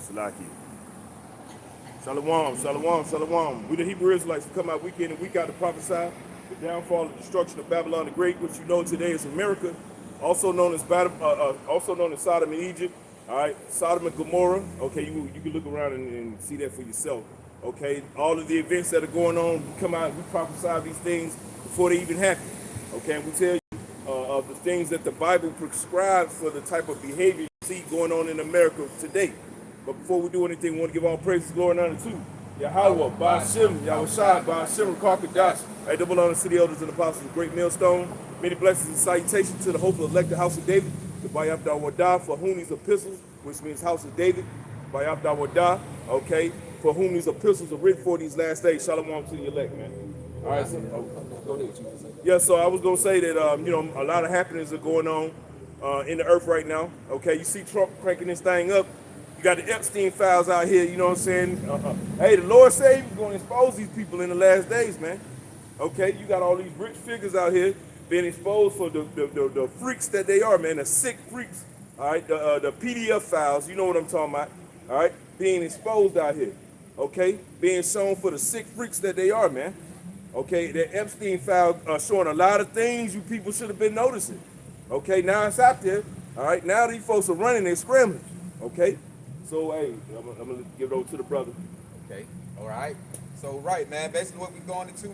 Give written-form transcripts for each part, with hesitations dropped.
Salaki. Shalom, shalom, shalom. We the Hebrew Israelites come out week in and week out to prophesy the downfall and destruction of Babylon the Great, which you know today is America, also known as Sodom and Egypt. All right, Sodom and Gomorrah. Okay, you can look around and see that for yourself. Okay, all of the events that are going on, we come out and we prophesy these things before they even happen. Okay, and we tell you of the things that the Bible prescribes for the type of behavior you see going on in America today. But before we do anything, we want to give all praise, glory, and honor to Yahweh, Ba'ashem, Yahushua, Ba'ashem, Karkadash, a double honor to the elders and apostles, of great millstone. Many blessings and salutations to the hopeful elected house of David, the Bayabda Wadah, for whom these epistles, which means house of David, Bayabda Wadah, okay, for whom these epistles are written for these last days. Shalom to the elect, man. All right, so, yeah, so I was going to say that, a lot of happenings are going on in the earth right now. Okay, you see Trump cranking this thing up. You got the Epstein files out here, you know what I'm saying? Hey, the Lord said He's going to expose these people in the last days, man. Okay, you got all these rich figures out here being exposed for the freaks that they are, man, the sick freaks. All right, the PDF files, you know what I'm talking about. All right, being exposed out here. Okay, being shown for the sick freaks that they are, man. Okay, the Epstein file showing a lot of things you people should have been noticing. Okay, now it's out there. All right, now these folks are running and scrambling. Okay. So, hey, I'm going to give it over to the brother. Okay, all right. So, right, man, basically what we're going into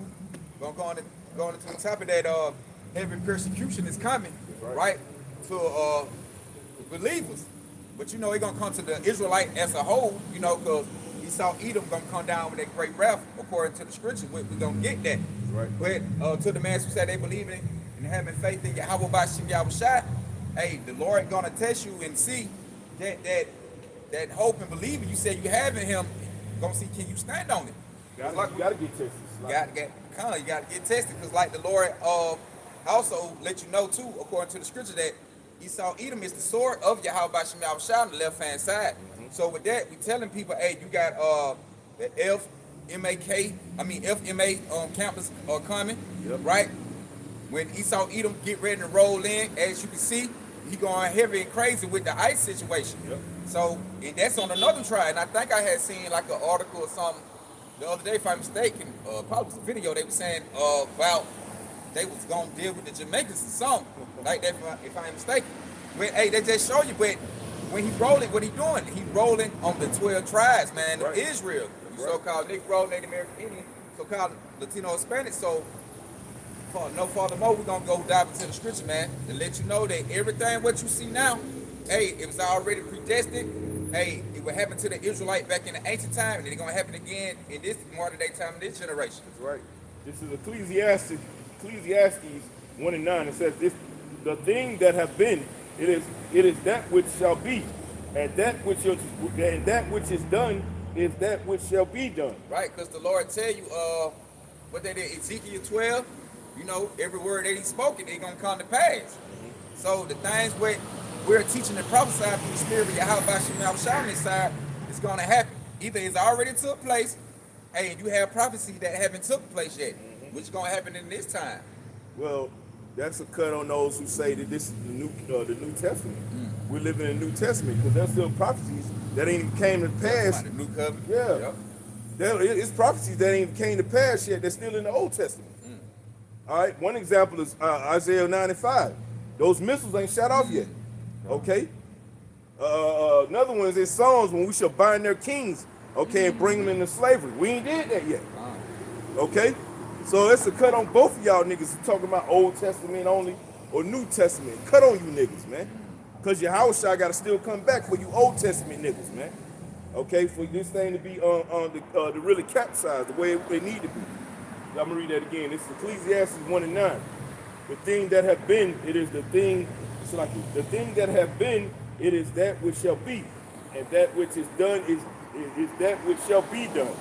the topic that heavy persecution is coming, right, to believers. But, it's going to come to the Israelite as a whole, because Esau Edom going to come down with that great wrath, according to the scripture. We're going to get that. Right. But to the man who said they believe in and having faith in Yahweh Ba'ashem Yahushua, hey, the Lord going to test you and see that hope and believing you said you have in Him, gonna see can you stand on it. You gotta get tested. You gotta get tested, because like the Lord also let you know too, according to the scripture, that Esau Edom is the sword of Yahweh Ba'ashem Yahushua on the left hand side. So with that, we telling people, hey, you got the FMA campus coming, right? When Esau Edom get ready to roll in, as you can see, he going heavy and crazy with the ICE situation. So, and that's on another trial. And I think I had seen like an article or something the other day, if I'm mistaken, probably was a video, they were saying about they was going to deal with the Jamaicans or something like that, if I'm mistaken. But, hey, they just show you, but when he rolling, what he doing? He rolling on the 12 tribes, man, of Israel. So-called Negro, Native American Indian, so-called Latino Hispanic. So, no furthermore, we're going to go dive into the scripture, man, and let you know that everything what you see now, hey, it was already predestined. Hey, it would happen to the Israelite back in the ancient time, and it's going to happen again in this modern day time, in this generation. That's right. This is Ecclesiastes 1:9. It says, the thing that have been, it is that which shall be, and that which is done is that which shall be done. Right, because the Lord tell you, what they did, Ezekiel 12, every word that He spoken, it's going to come to pass. So the things we're teaching and prophesying through the spirit of Yahweh Ba'ashem Yahushua on this side, it's going to happen. Either it's already took place, hey, you have prophecy that haven't took place yet, which is going to happen in this time. Well, that's a cut on those who say that this is the New Testament. We're living in the New Testament, because there's still prophecies that ain't even came to pass. The New Covenant. Yeah. It's prophecies that ain't even came to pass yet. They're still in the Old Testament. All right. One example is Isaiah 9:5. Those missiles ain't shot off yet. Okay. Another one is in Psalms, when we shall bind their kings, okay, and bring them into slavery. We ain't did that yet. Okay. So it's a cut on both of y'all niggas talking about Old Testament only or New Testament. Cut on you niggas, man. Because your house shot got to still come back for you Old Testament niggas, man. Okay, for this thing to be the really capsized the way it need to be. I'm going to read that again. This is Ecclesiastes 1:9. The thing that have been, it is the thing, it's like the thing that have been, it is that which shall be. And that which is done is that which shall be done.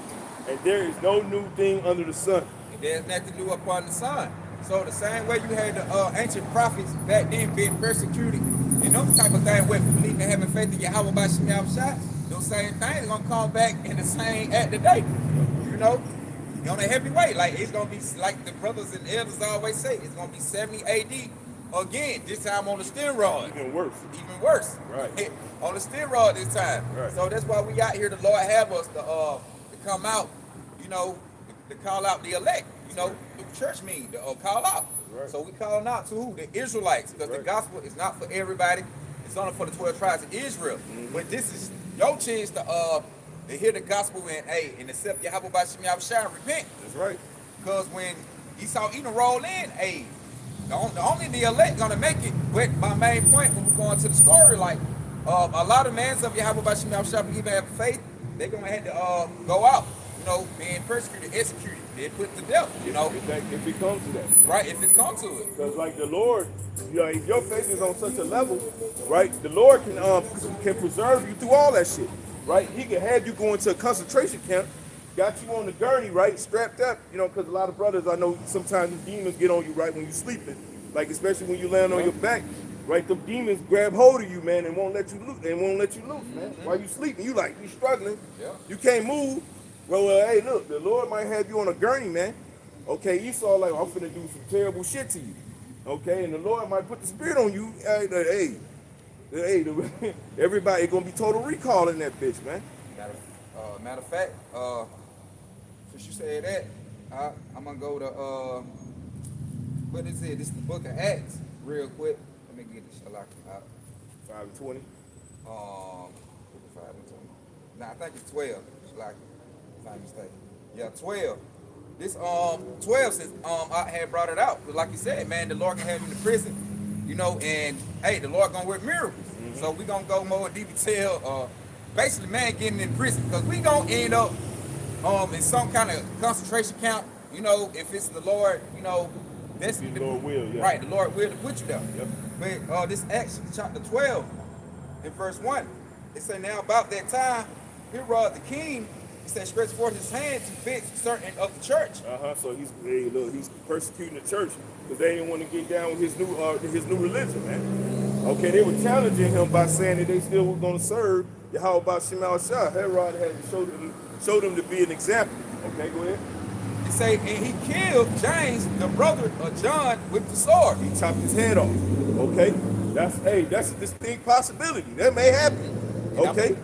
And there is no new thing under the sun. There's nothing new upon the sun. So the same way you had the ancient prophets back then being persecuted and them type of thing with believing and having faith in Yahweh Ba'ashem Yahushua, those same things gonna come back in the same act today. On a heavy way. Like it's gonna be like the brothers and elders always say, it's gonna be 70 AD again, this time on the steroid. Even worse. Even worse. Right. On the steroid this time. Right. So that's why we got here. The Lord have us to come out, you know, to call out the elect. You know, the church mean to call out. Right. So we calling out to who? The Israelites, because Right. the gospel is not for everybody. It's only for the 12 tribes of Israel. But this is your chance to hear the gospel and accept Yahweh by Shem Yahushua and repent. That's right. Because when Esau Edom roll in, only the elect gonna make it. But my main point when we're going to the story, like a lot of men of Yahweh by Shem Yahushua even have faith, they're gonna have to go out, you know, being persecuted, executed, and put to death, you know. If it comes to that. Right, if it's come to it. Because like the Lord, you know, if your faith is on such a level, right, the Lord can preserve you through all that shit. Right? He can have you go into a concentration camp, got you on the gurney, right, strapped up, you know, because a lot of brothers, I know sometimes the demons get on you right when you're sleeping, like especially when you land on your back, right, the demons grab hold of you, man, and won't let you loose, man. While you sleeping, you struggling, you can't move. Well, hey, look, the Lord might have you on a gurney, man. Okay, Esau like, I'm finna do some terrible shit to you. Okay, and the Lord might put the spirit on you. Hey, everybody gonna be total recall in that bitch, man. Matter of fact, since you said that, I'm gonna go to what is it? This is the book of Acts, real quick. Let me get this out. 5:20. 5:20. Nah, I think it's 12. Like, if I'm mistaken. Yeah, 12. This 12 says I had brought it out. But like you said, man, the Lord can have you in the prison, you know, and hey, the Lord gonna work miracles. So we gonna go more in detail. Basically, man, getting in prison because we gonna end up in some kind of concentration camp. You know, if it's the Lord, you know, that's the Lord will, yeah. Right, the Lord will to put you there. Yep. But this Acts chapter 12, in verse 1, it say, now about that time, Herod the king, he said, stretch forth his hand to fix certain of the church. So he's persecuting the church because they didn't want to get down with his new religion, man. Okay, they were challenging him by saying that they still were going to serve Yahweh by Shem Yahushua. Herod had to show them to be an example. Okay, go ahead. It say, and he killed James, the brother of John, with the sword. He chopped his head off. Okay, that's a distinct possibility. That may happen. Okay.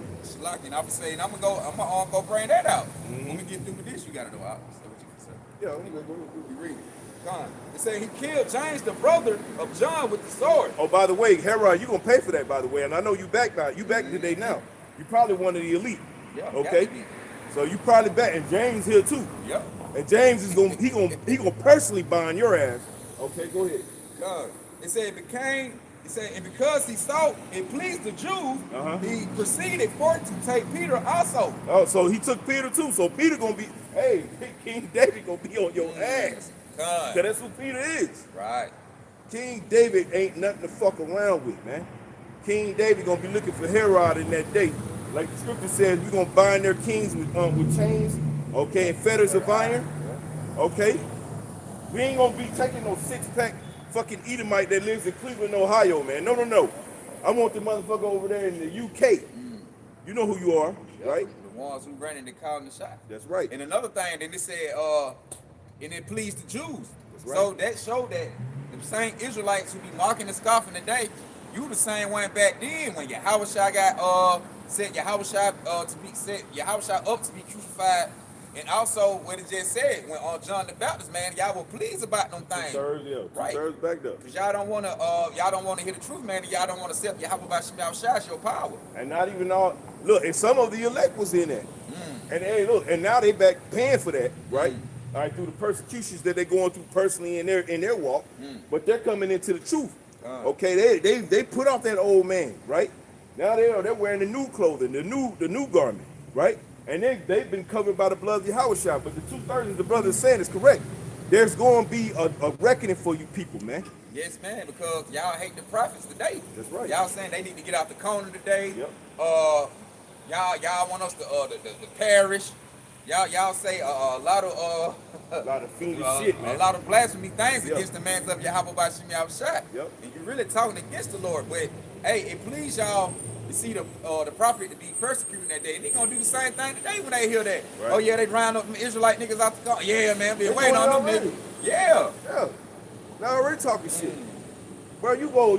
I'm saying I'm gonna go bring that out. When we get through with this, you gotta know what you can say. Yeah, I'm gonna go ahead. You read it. John. It said he killed James, the brother of John, with the sword. Oh, by the way, Herod, you gonna pay for that, by the way, and I know you back now. You back today now. You probably one of the elite. Yeah. Okay. So you probably back, and James here too. Yep. And James is gonna personally bind your ass. Okay, go ahead. God. It said and because he saw it pleased the Jews, he proceeded for to take Peter also. Oh, so he took Peter too. So Peter gonna be, hey, King David gonna be on your ass. God. Cause that's who Peter is. Right. King David ain't nothing to fuck around with, man. King David gonna be looking for Herod in that day. Like the scripture says, we're gonna bind their kings with chains, okay, and fetters of iron. Okay? We ain't gonna be taking no six-pack fucking Edomite that lives in Cleveland, Ohio, man. No. I want the motherfucker over there in the UK. You know who you are, right? The ones who ran in the calling the shot. That's right. And another thing, then it said, and it pleased the Jews. That's right. So that showed that the same Israelites who be mocking and scoffing today, you the same one back then when Yahushua got set Yahushua to be set Yahushua up to be crucified. And also, what it just said, when John the Baptist, man, y'all were pleased about them things. Right. Two-thirds back there. Because y'all don't want to hear the truth, man, and y'all don't want to accept Yahweh by Shem Yahushua, your power. And not even all, look, and some of the elect was in that. And hey, look, and now they back paying for that, right? All right, through the persecutions that they're going through personally in their walk, but they're coming into the truth. Okay, they put off that old man, right? Now they're wearing the new clothing, the new garment, right? And they've been covered by the blood of Yahushua. But the 2/3 the brother is saying is correct. There's going to be a reckoning for you people, man. Yes, man, because y'all hate the prophets today. That's right. Y'all saying they need to get out the corner today. Yep. Y'all want us to the perish. Y'all say a lot of fiendish shit, man. A lot of blasphemy things against the man of Yahweh by Shem Yahushua. Yep. And you're really talking against the Lord. But hey, it please y'all to see the prophet to be persecuting that day. And they gonna do the same thing today when they hear that. Right. Oh yeah, they round up them Israelite niggas out the car. Yeah, man, been waiting on them niggas. Yeah. Now already talking shit. Bro, you go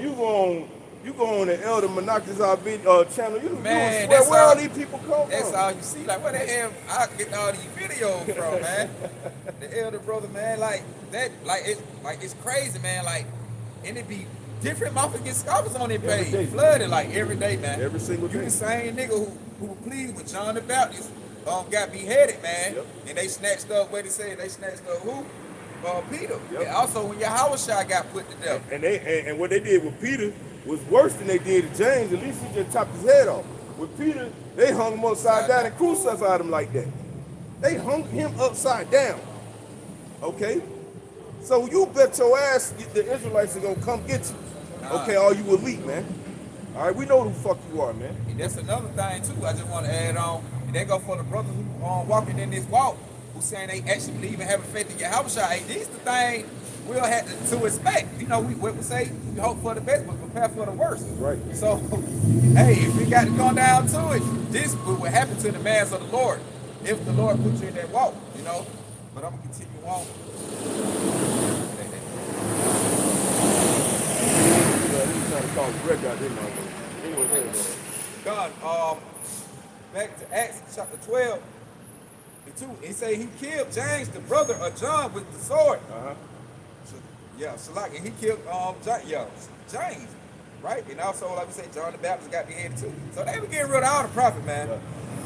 on the Elder Monoctizar channel. You Man, swear that's where all. all these people come That's from. all you see. Like, where the hell I get all these videos from, man? The elder brother, man, like that, it's crazy, man. Like, and it be different motherfuckers get scoffers on their Every page, day. flooded like every day, man. Every single You day. the same nigga who pleased with John the Baptist, got beheaded, man, Yep. and they snatched up. What they said? They snatched up who? Peter. Yep. And also when Yahushua got put to death. And what they did with Peter was worse than they did to James. At least he just chopped his head off. With Peter, they hung him upside down and crucified him like that. They hung him upside down. Okay? So you bet your ass the Israelites are gonna come get you. Okay, all you elite, man. All right, we know who the fuck you are, man. And that's another thing too. I just want to add on, and that go for the brothers who walking in this walk, who saying they actually believe and having faith in Yahushua. Hey, this the thing we'll have to expect. You know, we say we hope for the best, but prepare for the worst. Right. So, hey, if we got to come down to it, this will happen to the mans of the Lord if the Lord puts you in that walk. You know. But I'm gonna continue on. He's trying to call the wreck out there, man. Anyway, there you go. God, back to Acts chapter 12 and 2. He say he killed James, the brother of John, with the sword. Yeah, Salak, and he killed James, right? And also, like we say, John the Baptist got beheaded too. So they were getting rid of all the prophets, man.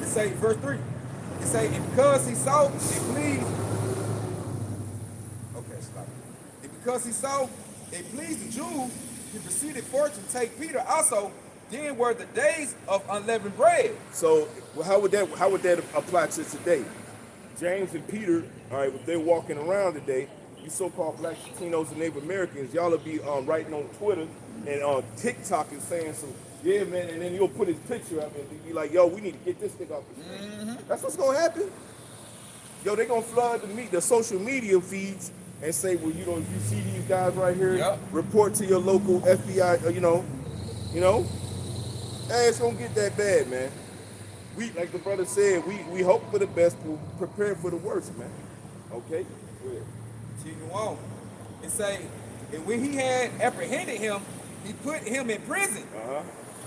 It say verse 3. It say, and because he saw it pleased. Okay, stop. And because he saw it pleased the Jews, he proceeded forth to take Peter also. Then were the days of unleavened bread. So how would that apply to today? James and Peter, all right, if they're walking around today, you so-called black Latinos and Native Americans, y'all will be writing on Twitter and on TikTok and saying some, yeah, man, and then you'll put his picture up and be like, yo, we need to get this nigga off the street. That's what's gonna happen. Yo, they're gonna flood the social media feeds and say, well, you know, if you see these guys right here, report to your local FBI, you know. Hey, it's gonna get that bad, man. We, like the brother said, we hope for the best, but prepare for the worst, man. Okay? Go ahead. Continue on. It say, and when he had apprehended him, he put him in prison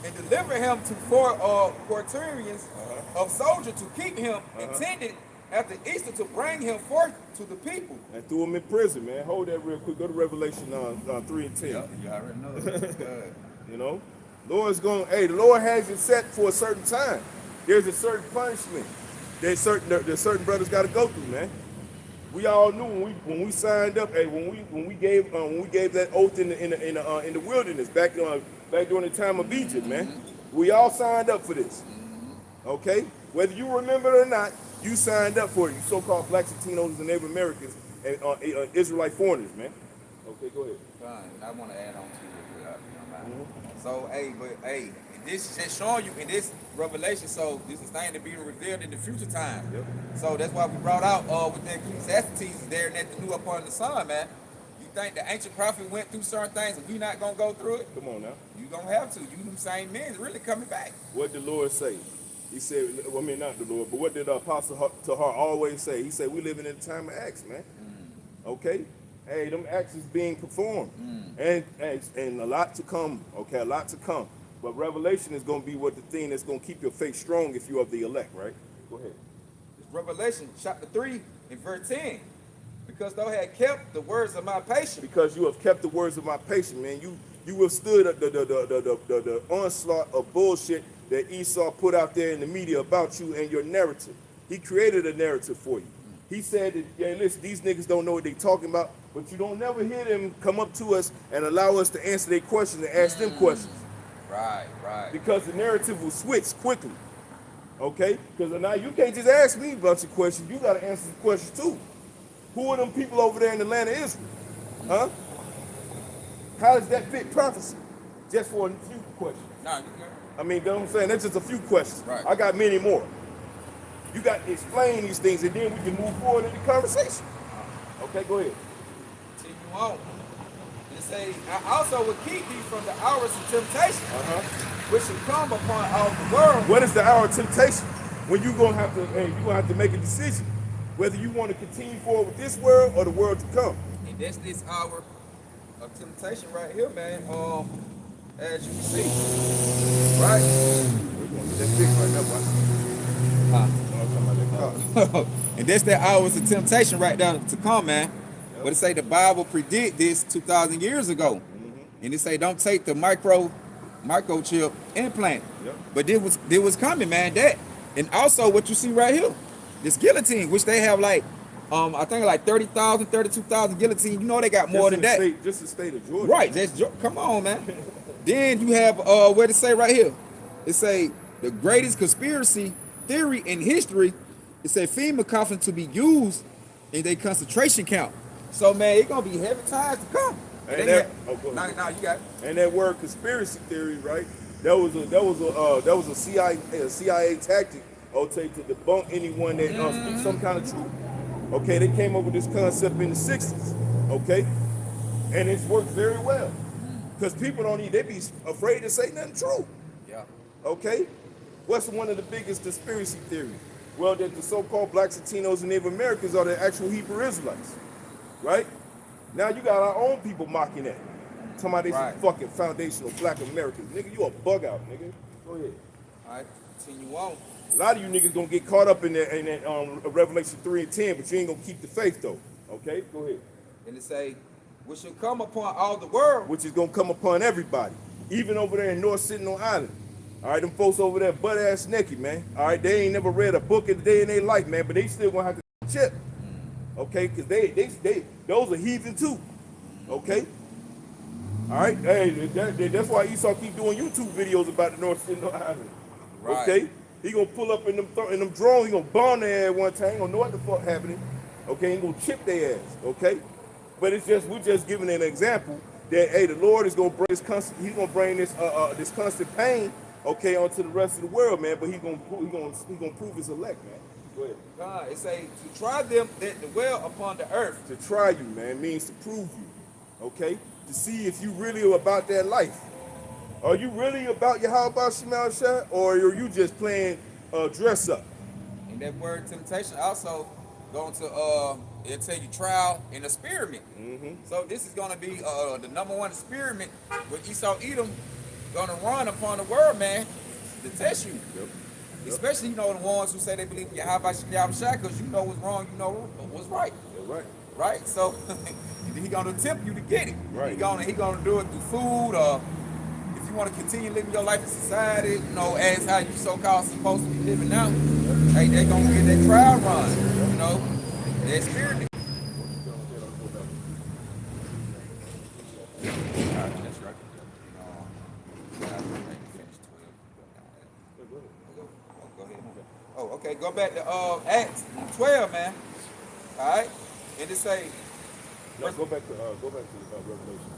and delivered him to 4 quaternions of soldiers to keep him, intended after Easter to bring him forth to the people. And threw him in prison, man. Hold that real quick. Go to Revelation 3 and 10. Yeah, you already know that. You know? Lord's going, hey, the Lord has it set for a certain time. There's a certain punishment that certain brothers got to go through, man. We all knew when we signed up, hey, when we gave that oath in the wilderness back during the time of Egypt, man. We all signed up for this. Okay? Whether you remember it or not, you signed up for it. You so-called blacks, Latinos, and Native Americans and Israelite foreigners, man. Okay, go ahead. I want to add on to it. So, hey, this is just showing you in this revelation. So this is thing to be revealed in the future time. Yep. So that's why we brought out with the Ecclesiastes there and that the new upon the sun, man. You think the ancient prophet went through certain things and we not gonna go through it? Come on now. You gonna have to. You them same men is really coming back. What did the Lord say? He said, well, I mean, not the Lord, but what did Apostle Tahar always say? He said, we living in a time of acts, man. Okay? Hey, them acts is being performed. And a lot to come, okay, a lot to come. But revelation is going to be what the thing that's going to keep your faith strong if you are the elect, right? Go ahead. It's Revelation chapter 3 and verse 10. Because thou had kept the words of my patience. Because you have kept the words of my patience, man. You withstood the onslaught of bullshit that Esau put out there in the media about you and your narrative. He created a narrative for you. He said that, yeah, listen, these niggas don't know what they talking about, but you don't never hear them come up to us and allow us to answer their questions and ask them questions. Right. Because the narrative will switch quickly. Okay? Because now you can't just ask me a bunch of questions. You got to answer the questions too. Who are them people over there in the land of Israel? Huh? How does that fit prophecy? Just for a few questions. No, you good. I mean, you know what I'm saying? That's just a few questions. Right. I got many more. You got to explain these things, and then we can move forward in the conversation. Okay, go ahead. Continue on. It say, I also will keep thee from the hours of temptation, which shall come upon all the world. What is the hour of temptation? When you're gonna have to make a decision whether you want to continue forward with this world or the world to come. And that's this hour a temptation right here, man. As you can see, right? We're going to get that big right now, boy. Huh? I'm talking about that car. And that's that hours of temptation right there to come, man. Yep. But it say the Bible predict this 2,000 years ago, and it say don't take the microchip implant. Yep. But it was coming, man. That, and also what you see right here, this guillotine, which they have like, I think like 30,000, 32,000 guillotine. You know they got more than that. Just the state of Georgia. Right. Come on, man. Then you have what it say right here. It say the greatest conspiracy theory in history. It say female coffin to be used in a concentration camp. So man, it's gonna be heavy times to come. And Now you got it. And that word conspiracy theory, right? That was a CIA tactic, okay, to debunk anyone that speaks some kind of truth. Okay, they came up with this concept in the 60s, okay, and it's worked very well because people they be afraid to say nothing true. Yeah. Okay, what's one of the biggest conspiracy theories? Well, that the so-called blacks, Latinos, and Native Americans are the actual Hebrew Israelites, right? Now you got our own people mocking that. Talking about they some fucking foundational black Americans. Nigga, you a bug out, nigga. Go ahead. All right, continue on. A lot of you niggas gonna get caught up in that Revelation 3 and 10, but you ain't gonna keep the faith though. Okay, go ahead. And it say, which shall come upon all the world. Which is gonna come upon everybody, even over there in North Sentinel Island. All right, them folks over there butt ass naked, man. All right, they ain't never read a book in a day in their life, man, but they still gonna have to chip. Okay, because they those are heathen too. Okay. All right, hey, that's why Esau keep doing YouTube videos about the North Sentinel Island. Right. Okay, he gonna pull up in them drones. He gonna bomb their ass one time. He gonna know what the fuck happening. Okay, he gonna chip their ass. Okay, but we're just giving an example that hey, the Lord is gonna bring this constant. He's gonna bring this this constant pain. Okay, onto the rest of the world, man. But he gonna prove his elect, man. Go ahead. God, it say to try them that dwell upon the earth. To try you, man, means to prove you. Okay, to see if you really are about that life. Are you really about Yahweh Shemal Shah, or are you just playing dress up? And that word temptation also going to it'll tell you trial and experiment. So this is going to be the #1 experiment with Esau Edom going to run upon the world, man, to test you. Yep. Especially, the ones who say they believe in Yahweh Shah, because you know what's wrong, you know what's right. Yeah, right. Right? So he gonna tempt you to get it. Right. He gonna do it through food, or if you want to continue living your life in society, as how you so-called supposed to be living now, hey, they gonna get that trial run, that experiment. That's right. Go ahead. Oh, okay. Go back to Acts 12, man. All right, and it say. No, go back to Revelation.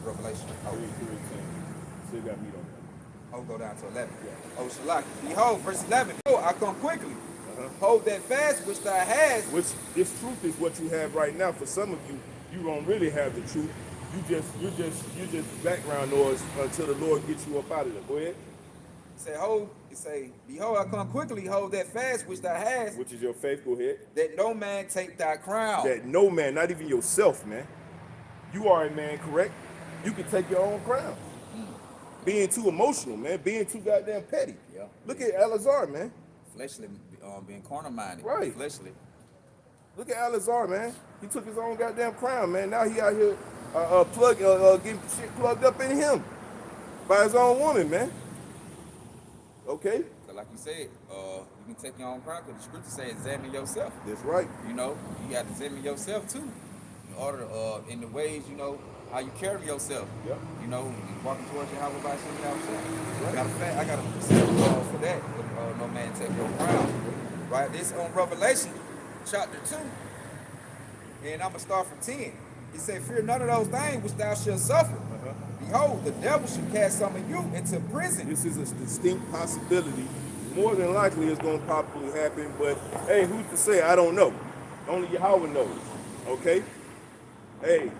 Revelation. 3:10. Still got meat on that. Oh, go down to 11. Yeah. Oh, Shalak. Behold, verse 11. Oh, I come quickly. Hold that fast which thou hast. Which this truth is what you have right now. For some of you, you don't really have the truth. You're just background noise until the Lord gets you up out of there. Go ahead. It say, behold, I come quickly, hold that fast which thou hast. Which is your faith. Go ahead. That no man take thy crown. That no man, not even yourself, man. You are a man, correct? You can take your own crown. Being too emotional, man. Being too goddamn petty. Yeah. Look at Alazar, man. Fleshly, being carnal-minded. Right. Fleshly. Look at Alazar, man. He took his own goddamn crown, man. Now he out here getting shit plugged up in him by his own woman, man. Okay? So like you said, you can take your own crown because the scripture says examine yourself. That's right. You got to examine yourself too. In order, in the ways, how you carry yourself. Yep. Walking towards your house by yourself. I got a precept for that. No man take your crown. Right? This on Revelation chapter 2. And I'm going to start from 10. He said, fear none of those things which thou shalt suffer. Behold, the devil shall cast some of you into prison. This is a distinct possibility. More than likely it's going to probably happen, but hey, who's to say? I don't know. Only Yahweh knows. Okay? Hey,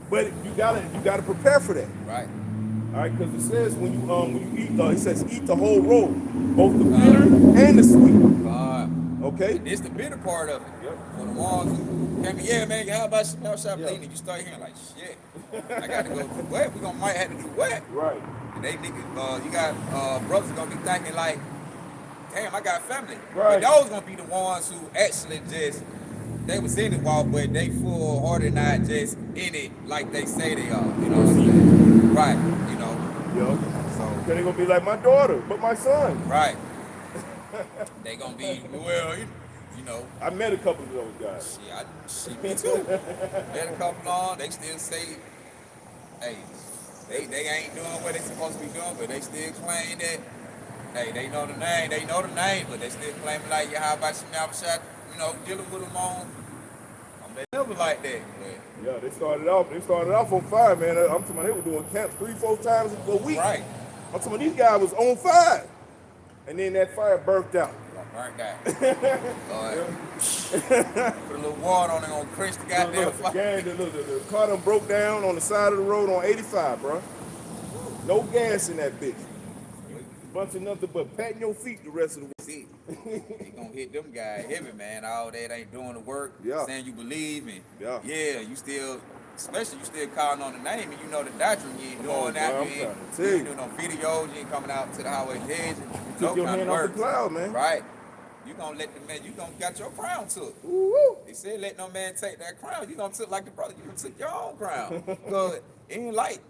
but you gotta prepare for that. Right. All right, because it says when you eat, it says eat the whole roll, both the bitter and the sweet. Okay. This the bitter part of it. Yep. For the ones who came in, yeah, man, how about shop lean? And you start hearing like, shit, I got to go do what? We might have to do what? Right. And they niggas, you got brothers gonna be thinking like, damn, I got family. Right. But those gonna be the ones who actually just, they was in the walk, but they full hearted, not just in it like they say they are. You know what I'm saying? Right. You know. Yo. So They gonna be like my daughter, but my son. right. They gonna be, well, you know. I met a couple of those guys. Shit, me too. Met a couple on, they still say, hey, they ain't doing what they supposed to be doing, but they still claim that, hey, they know the name, but they still claiming like, yeah, how about some shot, you know, dealing with them on. They never like that, man. Yeah, they started off on fire, man. I'm talking about they were doing camps 3-4 times a week. Right. I'm talking about these guys was on fire. And then that fire burnt out. Burnt out. Put a little water on it, gonna quench the goddamn fire. The car done broke down on the side of the road on 85, bro. No gas in that bitch. Bunch of nothing but patting your feet the rest of the week. See, you gonna hit them guys heavy, man. All that ain't doing the work. Yeah. Saying you believe in. Yeah. Yeah, you still, especially you still calling on the name and you know the doctrine. You ain't doing that. Bro, You ain't doing no videos. You ain't coming out to the highway hedge. Took your hand off the cloud, man. Right. You gonna let the man, you gonna got your crown took. Woo-woo. They said let no man take that crown. You gonna took like the brother, you gonna took your own crown. Cause it ain't like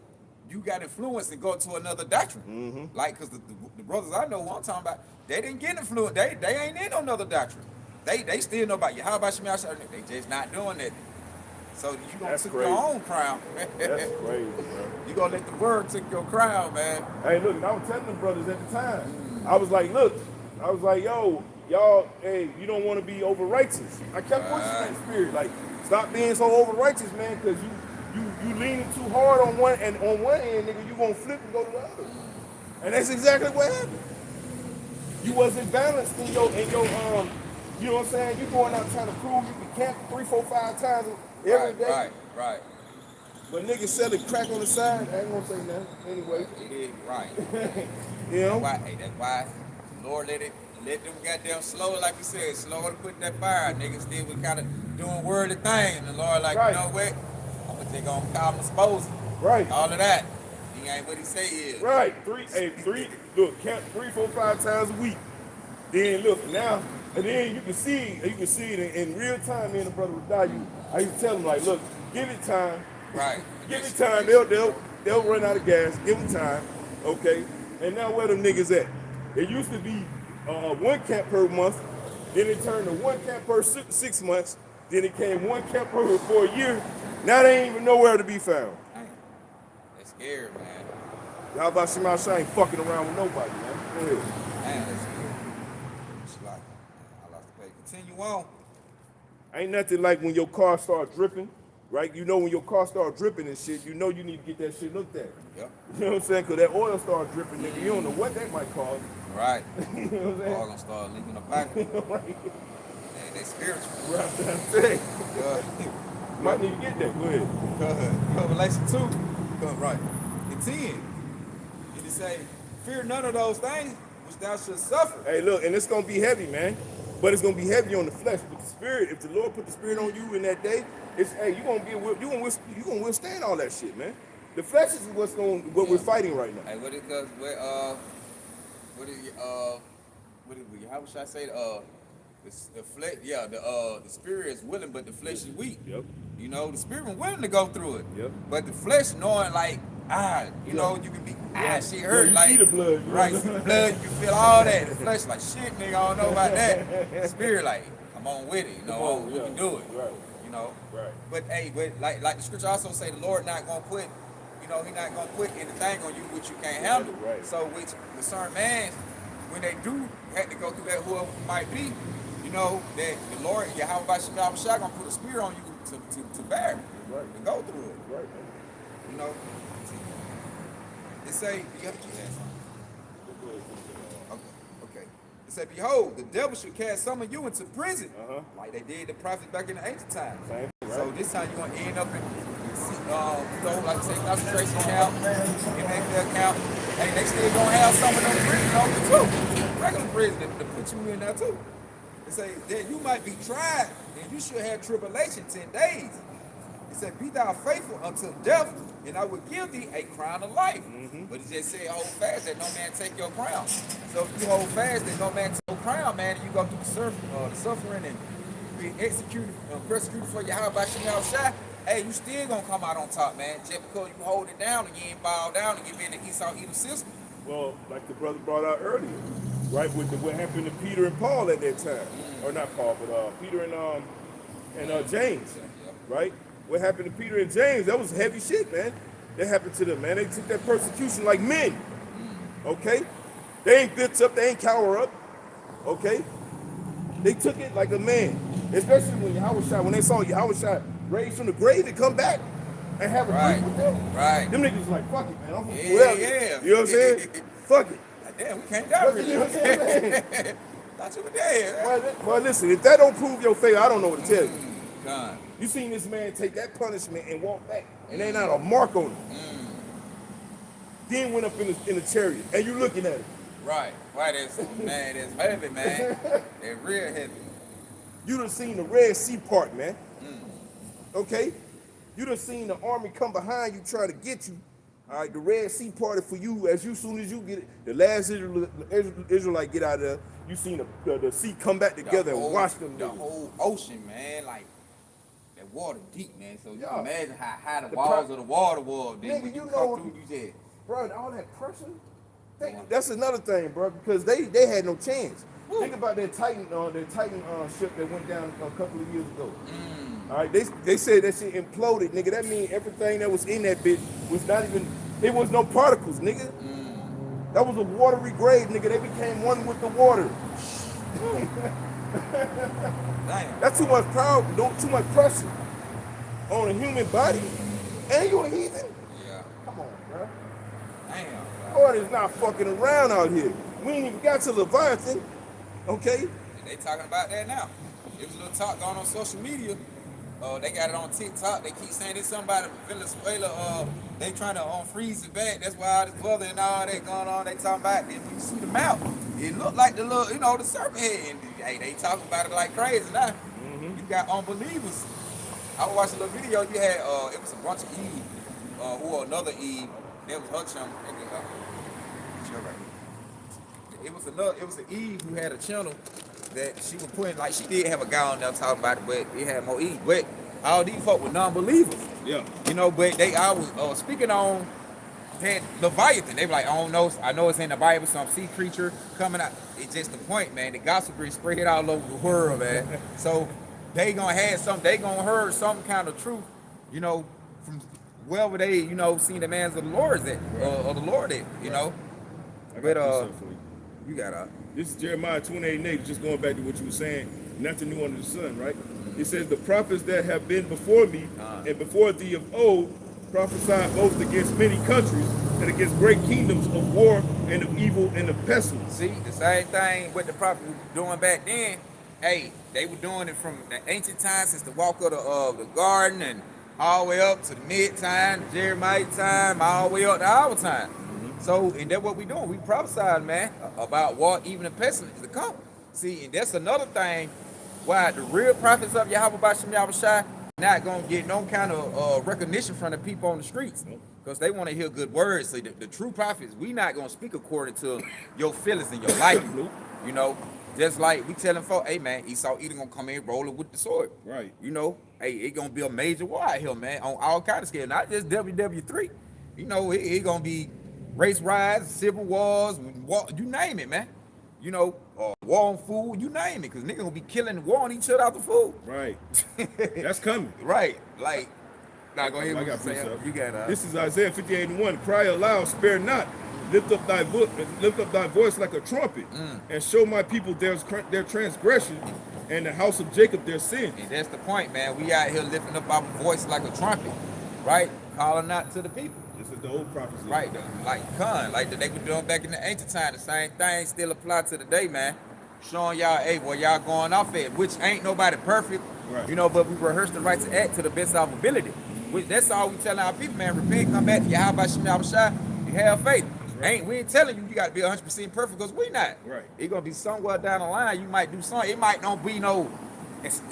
you got influence and go to another doctrine. Mm-hmm. Like, cause the brothers I know who I'm talking about, they didn't get influence. They ain't in another doctrine. They still know about you. How about Shemai? They just not doing that. So you gonna take your own crown. That's crazy, bro. You gonna let the word take your crown, man. Hey, look, I was telling the brothers at the time. I was like, look, yo, y'all, hey, you don't want to be over righteous. I kept pushing that spirit, like, stop being so over righteous, man, because you leaning too hard on one, and on one end, nigga, you gonna flip and go to the other. And that's exactly what happened. You wasn't balanced in your you know what I'm saying? You going out trying to prove you can camp 3, 4, 5 times every day. Right. But niggas selling crack on the side, I ain't gonna say nothing anyway. It is right. You know? That's why the Lord let them goddamn slow, like you said, slow to put that fire. Niggas still was kind of doing worldly things. And the Lord like, you know what? I'm gonna take on call him disposal. Right. All of that. He ain't what he say he is. Right. Look, camp 3, 4, 5 times a week. Then look now, and then you can see it in real time. Me and the brother would die. I used to tell him like, look, give it time. Right. Give it time. They'll run out of gas. Give them time. Okay. And now where them niggas at? It used to be 1 camp per month. Then it turned to 1 camp per 6 months. Then it came 1 camp per for a year. Now they ain't even nowhere to be found. That's scary, man. How about Shemai Shah ain't fucking around with nobody, man? Go ahead. Man, that's scary. It's like, I lost the pay. Continue on. Ain't nothing like when your car start dripping, right? You know when your car start dripping and shit, you know you need to get that shit looked at. Yep. You know what I'm saying? Because that oil start dripping, nigga. You don't know what that might cause. Right. You know what I'm saying? All gonna start leaking the pocket. Right. Man, they spiritual. Right. I'm saying. You might need to get that. Go ahead. Revelation 2. Right. And 10. It just say, fear none of those things which thou shalt suffer. Hey, look, and it's gonna be heavy, man. But it's gonna be heavy on the flesh. But the spirit, if the Lord put the spirit on you in that day, it's you gonna withstand all that shit, man. The flesh is what we're fighting right now. Hey, what did how should I say the flesh? Yeah, the spirit is willing, but the flesh is weak. Yep. You know, the spirit is willing to go through it. Yep. But the flesh knowing like, you know, you can be shit hurt. You like see the blood. Right, you see the blood, you can feel all that. The flesh like shit, nigga, I don't know about that. The spirit like, come on with it, you know, we can do it. Right. You know. Right. But hey, like the scripture also say the Lord not gonna put, you know, he not gonna put anything on you which you can't handle. Right. So which with certain man, when they do have to go through that, whoever it might be, you know, that the Lord, Yahweh Shah gonna put a spirit on you to bear, Right. to go through it. Right. You know. It say, okay. It say, behold, the devil should cast some of you into prison, like they did the prophets back in the ancient times. Same, right. So this time you're gonna end up in, you know, like say concentration camp, NFL camp. Hey, they still gonna have some of them prison over too. Regular prison to put you in there too. It say that you might be tried, and you should have tribulation 10 days. It said, be thou faithful until death, and I will give thee a crown of life. But it just said, hold fast that no man take your crown. So if you hold fast that no man take your crown, man, and you go through the suffering and be executed, persecuted for your Yahweh, hey, you still gonna come out on top, man. Just because you hold it down and you ain't bow down and give in the Esau Edom system. Well, like the brother brought out earlier, right, with what happened to Peter and Paul at that time. Or not Paul, but Peter and James, right? What happened to Peter and James, that was heavy shit, man. That happened to them, man. They took that persecution like men, okay? They ain't bitch up, they ain't cower up, okay? They took it like a man. Especially when they saw Yahweh raised from the grave to come back and have a drink with them. Right. Them niggas was like, fuck it, man. I'm gonna Yeah. You know what I'm saying? Fuck it. Like, damn, we can't die really. You know what I'm saying? Thought you were dead. Well, listen, if that don't prove your faith, I don't know what to tell you. God. You seen this man take that punishment and walk back, and ain't not a mark on him. Then went up in the chariot, and you looking at it. Right. That's heavy, man. They're real heavy. You done seen the Red Sea part, man. Okay? You done seen the army come behind you try to get you. All right, the Red Sea parted for you soon as you get it. The last Israelite get out of there, you seen the sea come back together and wash them. The whole ocean, man, like that water deep, man. So you can imagine how high the walls of the water was. Then when you come through, you just, bro, all that pressure. That's another thing, bro, because they had no chance. Woo. Think about that Titan ship that went down a couple of years ago. All right, they said that shit imploded, nigga. That means everything that was in that bitch was not even. It was no particles, nigga. That was a watery grave, nigga. They became one with the water. That's too much power, too much pressure on a human body. And you a heathen? Yeah. Come on, bro. Damn. God is not fucking around out here. We ain't even got to Leviathan, okay? They talking about that now. There was a little talk going on social media. They got it on TikTok. They keep saying it's somebody from Venezuela. They trying to freeze it back. That's why all this weather and all that going on. They talking about it. When you see the mouth, it look like the little, the serpent head. And hey, they talking about it like crazy now. You got unbelievers. I was watching a little video. You had it was a bunch of Eve, or another Eve. That was her channel. It was an Eve who had a channel that she was putting, like, she did have a guy on there talking about it, but it had more Eve. But all these folk were non-believers. Yeah. You know, but they always speaking on that Leviathan. They were like, I don't know, I know it's in the Bible, some sea creature coming out. It's just the point, man. The gospel is spread all over the world, man. So they gonna have they gonna heard some kind of truth, you know, from wherever they, you know, seen the man's of the Lord at, or the Lord at, you know. But you got this is Jeremiah 28:8, just going back to what you were saying, nothing new under the sun, right? It says, the prophets that have been before me and before thee of old prophesied both against many countries and against great kingdoms of war and of evil and of pestilence. See, the same thing what the prophets were doing back then. Hey, they were doing it from the ancient times, since the walk of the garden, and all the way up to the mid-time, Jeremiah time, all the way up to our time. So, and that's what we doing. We prophesied, man, about war, even and pestilence to come. See, and that's another thing why the real prophets of Yahweh Bashem Yahushai not going to get no kind of recognition from the people on the streets, because they want to hear good words. So the true prophets, we not going to speak according to your feelings and your life. You know, just like we telling folks, hey, man, Esau either going to come in rolling with the sword. Right. You know, hey, it going to be a major war out here, man, on all kind of scale, not just WW3. You know, it going to be race riots, civil wars, you name it, man. You know, war on food, you name it, because niggas gonna be killing and warring each other out the food. Right. That's coming. Right. Like, now go ahead. I got precept. You got This is Isaiah 58:1. Cry aloud, spare not. Lift up thy voice like a trumpet, and show my people their transgression, and the house of Jacob their sin. And that's the point, man. We out here lifting up our voice like a trumpet, right? Calling out to the people. This is the old prophecy. Right, like they were doing back in the ancient time. The same thing still apply to today, man. Showing y'all, hey, where y'all going off at, which ain't nobody perfect, right. You know, but we rehearse the right to act to the best of our ability. That's all we telling our people, man. Repent, come back to Yahweh Shem Yahushua, and have faith. Right. We ain't telling you got to be 100% perfect because we not. Right. It's gonna be somewhere down the line. You might do something. It might not be no. It's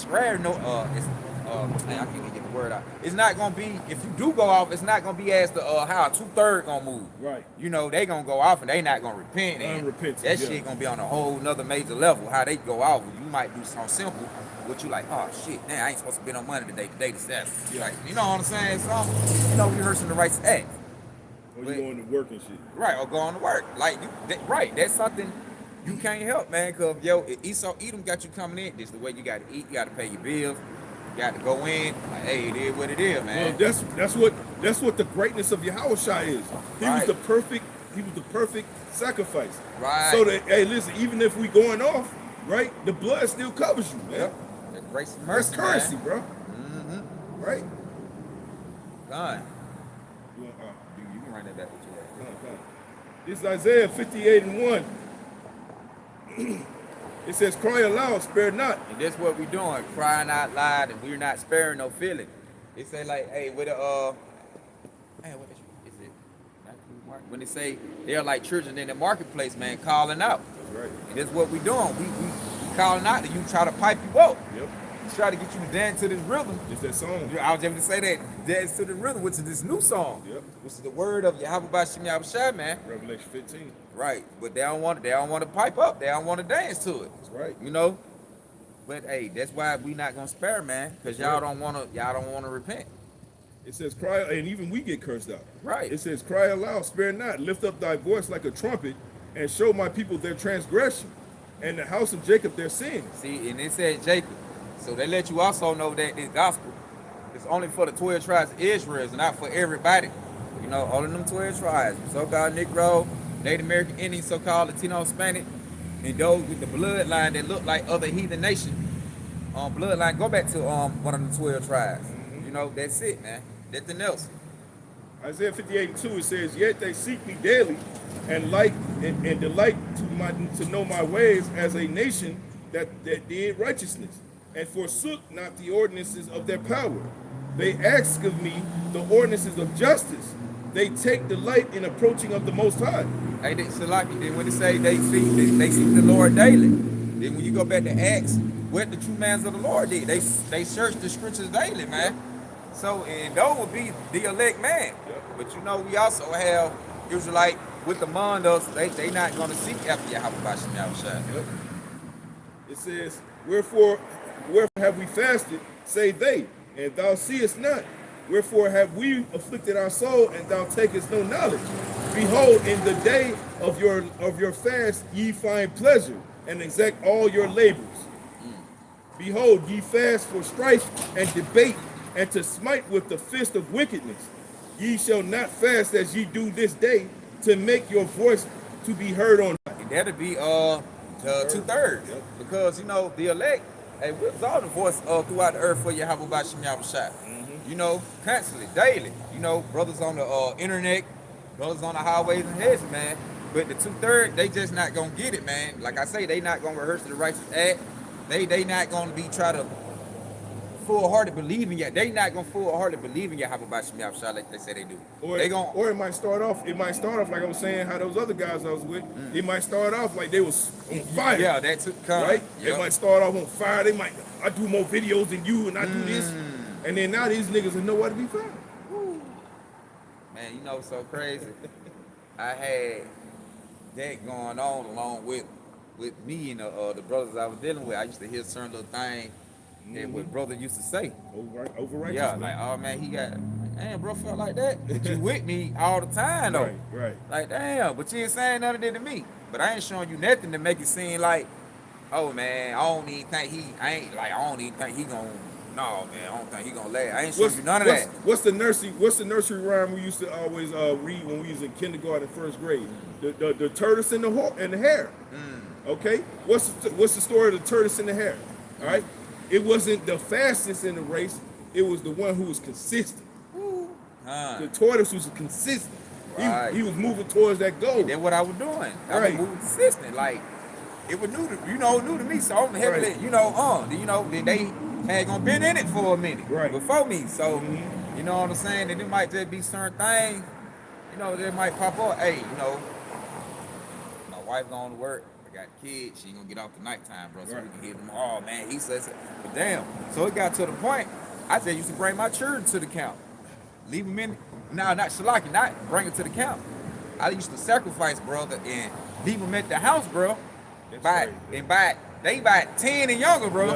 rare. No. Man, I can't get the word out. It's not gonna be. If you do go off, it's not gonna be as the how a 2/3 gonna move. Right. You know they gonna go off and they not gonna repent. And Unrepentant, that yeah. shit gonna be on a whole nother major level. How they go off. You might do something simple. What you like, oh shit, man, I ain't supposed to be on money today. Today the Sabbath. Yeah. Like, you know what I'm saying? So, rehearsing the righteous act. Or you going to work and shit. Right, or going to work. Like, right, that's something you can't help, man. Cause if Esau Edom got you coming in, this the way you got to eat. You got to pay your bills. You got to go in. Like, hey, it is what it is, man. Well, that's what the greatness of Yahushua is. He was Right. the perfect sacrifice. Right. So that, hey, listen, even if we going off, right, the blood still covers you, man. Yep. That grace and That's mercy, currency, man. bro. Mm-hmm. Right? Done. You want, You can run that back with you. come. This is Isaiah 58:1. It says, cry aloud, spare not. And that's what we doing, crying out loud, and we're not sparing no feeling. It say like, hey, with a what is it? Matthew, Mark? When they say they're like children in the marketplace, man, calling out. That's right. And that's what we doing. We calling out, and you try to pipe you up. Yep. Try to get you to dance to this rhythm. It's that song. I was able to say that, dance to the rhythm, which is this new song. Yep. Which is the word of Yahweh Bashim Yahushua, man. Revelation 15. Right. But they don't want to pipe up. They don't want to dance to it. That's right. You know? But hey, that's why we not gonna spare, man, because y'all don't wanna repent. It says, cry, and even we get cursed out. Right. It says, cry aloud, spare not, lift up thy voice like a trumpet, and show my people their transgression, and the house of Jacob their sins. See, and it said Jacob. So they let you also know that this gospel is only for the 12 tribes of Israel, it's not for everybody. You know, all of them 12 tribes, so-called Negro, Native American Indian, so-called Latino, Hispanic, and those with the bloodline that look like other heathen nations. Bloodline, go back to one of the 12 tribes. You know, that's it, man. Nothing else. Isaiah 58:2, it says, yet they seek me daily, and delight to know my ways as a nation that did righteousness, and forsook not the ordinances of their power. They ask of me the ordinances of justice. They take delight in approaching of the Most High. Hey, Salaki, then when they say they seek the Lord daily, then when you go back to Acts, what the true mans of the Lord did, they search the scriptures daily, man. So, and those would be the elect man. But you know, we also have Israelite with the Mondos, they not gonna seek after Yahweh Bashim Yahushua. It says, wherefore have we fasted, say they, and thou seest not. Wherefore have we afflicted our soul, and thou takest no knowledge. Behold, in the day of your fast ye find pleasure, and exact all your labors. Behold, ye fast for strife and debate, and to smite with the fist of wickedness. Ye shall not fast as ye do this day, to make your voice to be heard on high. And that'll be the 2/3. Yep. Because you know, the elect, hey, we exalt the voice throughout the earth for Yahweh Bashim Yahushua. You know, constantly, daily. You know, brothers on the internet, brothers on the highways and hedges, man. But the 2/3, they just not gonna get it, man. Like I say, they not gonna rehearse the righteous act. They not gonna be try to full-hearted believe in They not gonna full-hearted believe in Yahweh Bashim Yahushua like they say they do. Or it might start off. It might start off like I was saying. How those other guys I was with, it might start off like they was on fire. Yeah, that took right. Yep. They might start off on fire. They might. I do more videos than you, and I do this, and then now these niggas are nowhere to be found. Man, you know, so crazy. I had that going on along with me and the brothers I was dealing with. I used to hear certain little things that what brother used to say. Over righteous. Yeah, like, oh man, he got, damn, bro, felt like that. But you with me all the time though. Right. Like, damn, but you ain't saying nothing to me. But I ain't showing you nothing to make it seem like, oh man, I don't even think he gonna. No, man, I don't think he gonna last. I ain't showing you none of that. What's the nursery rhyme we used to always read when we was in kindergarten, first grade? The tortoise and the hare. Okay, what's the story of the tortoise and the hare? All right, it wasn't the fastest in the race; it was the one who was consistent. The tortoise was consistent. Right. He was moving towards that goal. And that's what I was doing. I Right. was moving consistent. Like, it was new to me. So I'm heavily, Right. then they had gonna been in it for a minute Right. before me. So, you know what I'm saying? And it might just be certain things you know, they might pop up. Hey, you know, my wife going to work. I got kids. She ain't gonna get off the nighttime, bro. So we can hit them. Oh man, he says, but damn. So it got to the point. I just used to bring my children to the camp, leave them in. No, not Shalaki, not bring them to the camp. I used to sacrifice, brother, and leave them at the house, bro. They by 10 and younger, bro.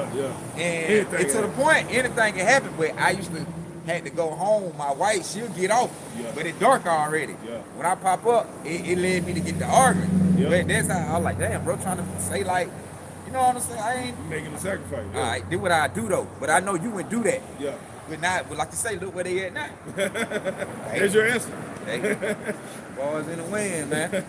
And it's to the point anything can happen. But I used to had to go home. My wife, she'll get off, but it's dark already. When I pop up, it led me to get the argument. But that's how I was like, damn, bro, trying to say like, you know what I'm saying? I ain't making a sacrifice. All right, do what I do though. But I know you would do that. Yeah. But like you say, look where they at now. There's your answer. Balls in the wind, man.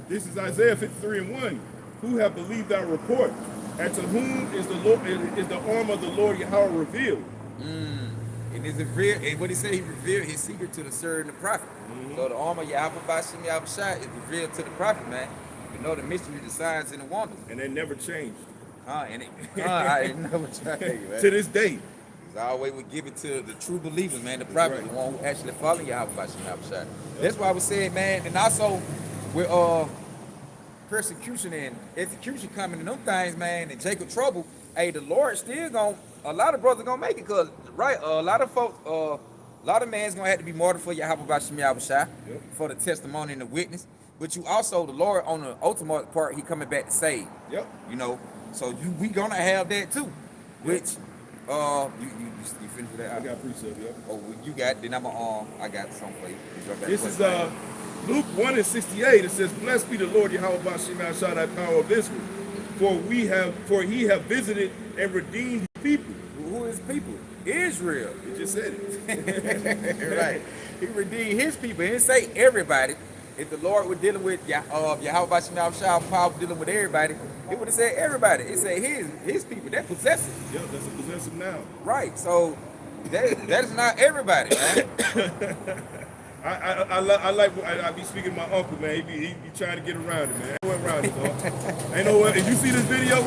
This is Isaiah 53:1. Who have believed our report? And to whom is the arm of the Lord Yahweh revealed? And is it real? And what he said, he revealed his secret to the servant and the prophet. So the arm of Yahweh Bashim Yahweh is revealed to the prophet, man. You know the mystery, the signs, and the wonders. And they never changed. I never changed, man. To this day. He's always would give it to the true believers, man. The prophet, the one who actually follow Yahweh Bashim Yahweh. That's why we said, man, and also with persecution and execution coming and them things, man, and Jacob trouble, hey, the Lord still gonna, a lot of brothers gonna make it, cause a lot of folks, a lot of man's gonna have to be martyred for Yahweh Bashim Yahweh for the testimony and the witness. But you also, the Lord on the ultimate part, he coming back to save. You know, so we gonna have that too. Which you finished with that? I got precept, Oh, well, you got, then I got something for you. This is Luke 1:68. It says, "Blessed be the Lord Yahweh Bashim Yahweh, thy power of Israel, for he have visited and redeemed his people." Who is people? Israel. He just said it. Right. He redeemed his people. He didn't say everybody. If the Lord were dealing with Yahweh Bashim Yahweh, power dealing with everybody, it would have said everybody. It said his people. They're possessive. Yeah, that's a possessive now. Right. So that is not everybody, man. I be speaking to my uncle, man. He be trying to get around it, man. Ain't no way around it, dog. Ain't no way. If you see this video,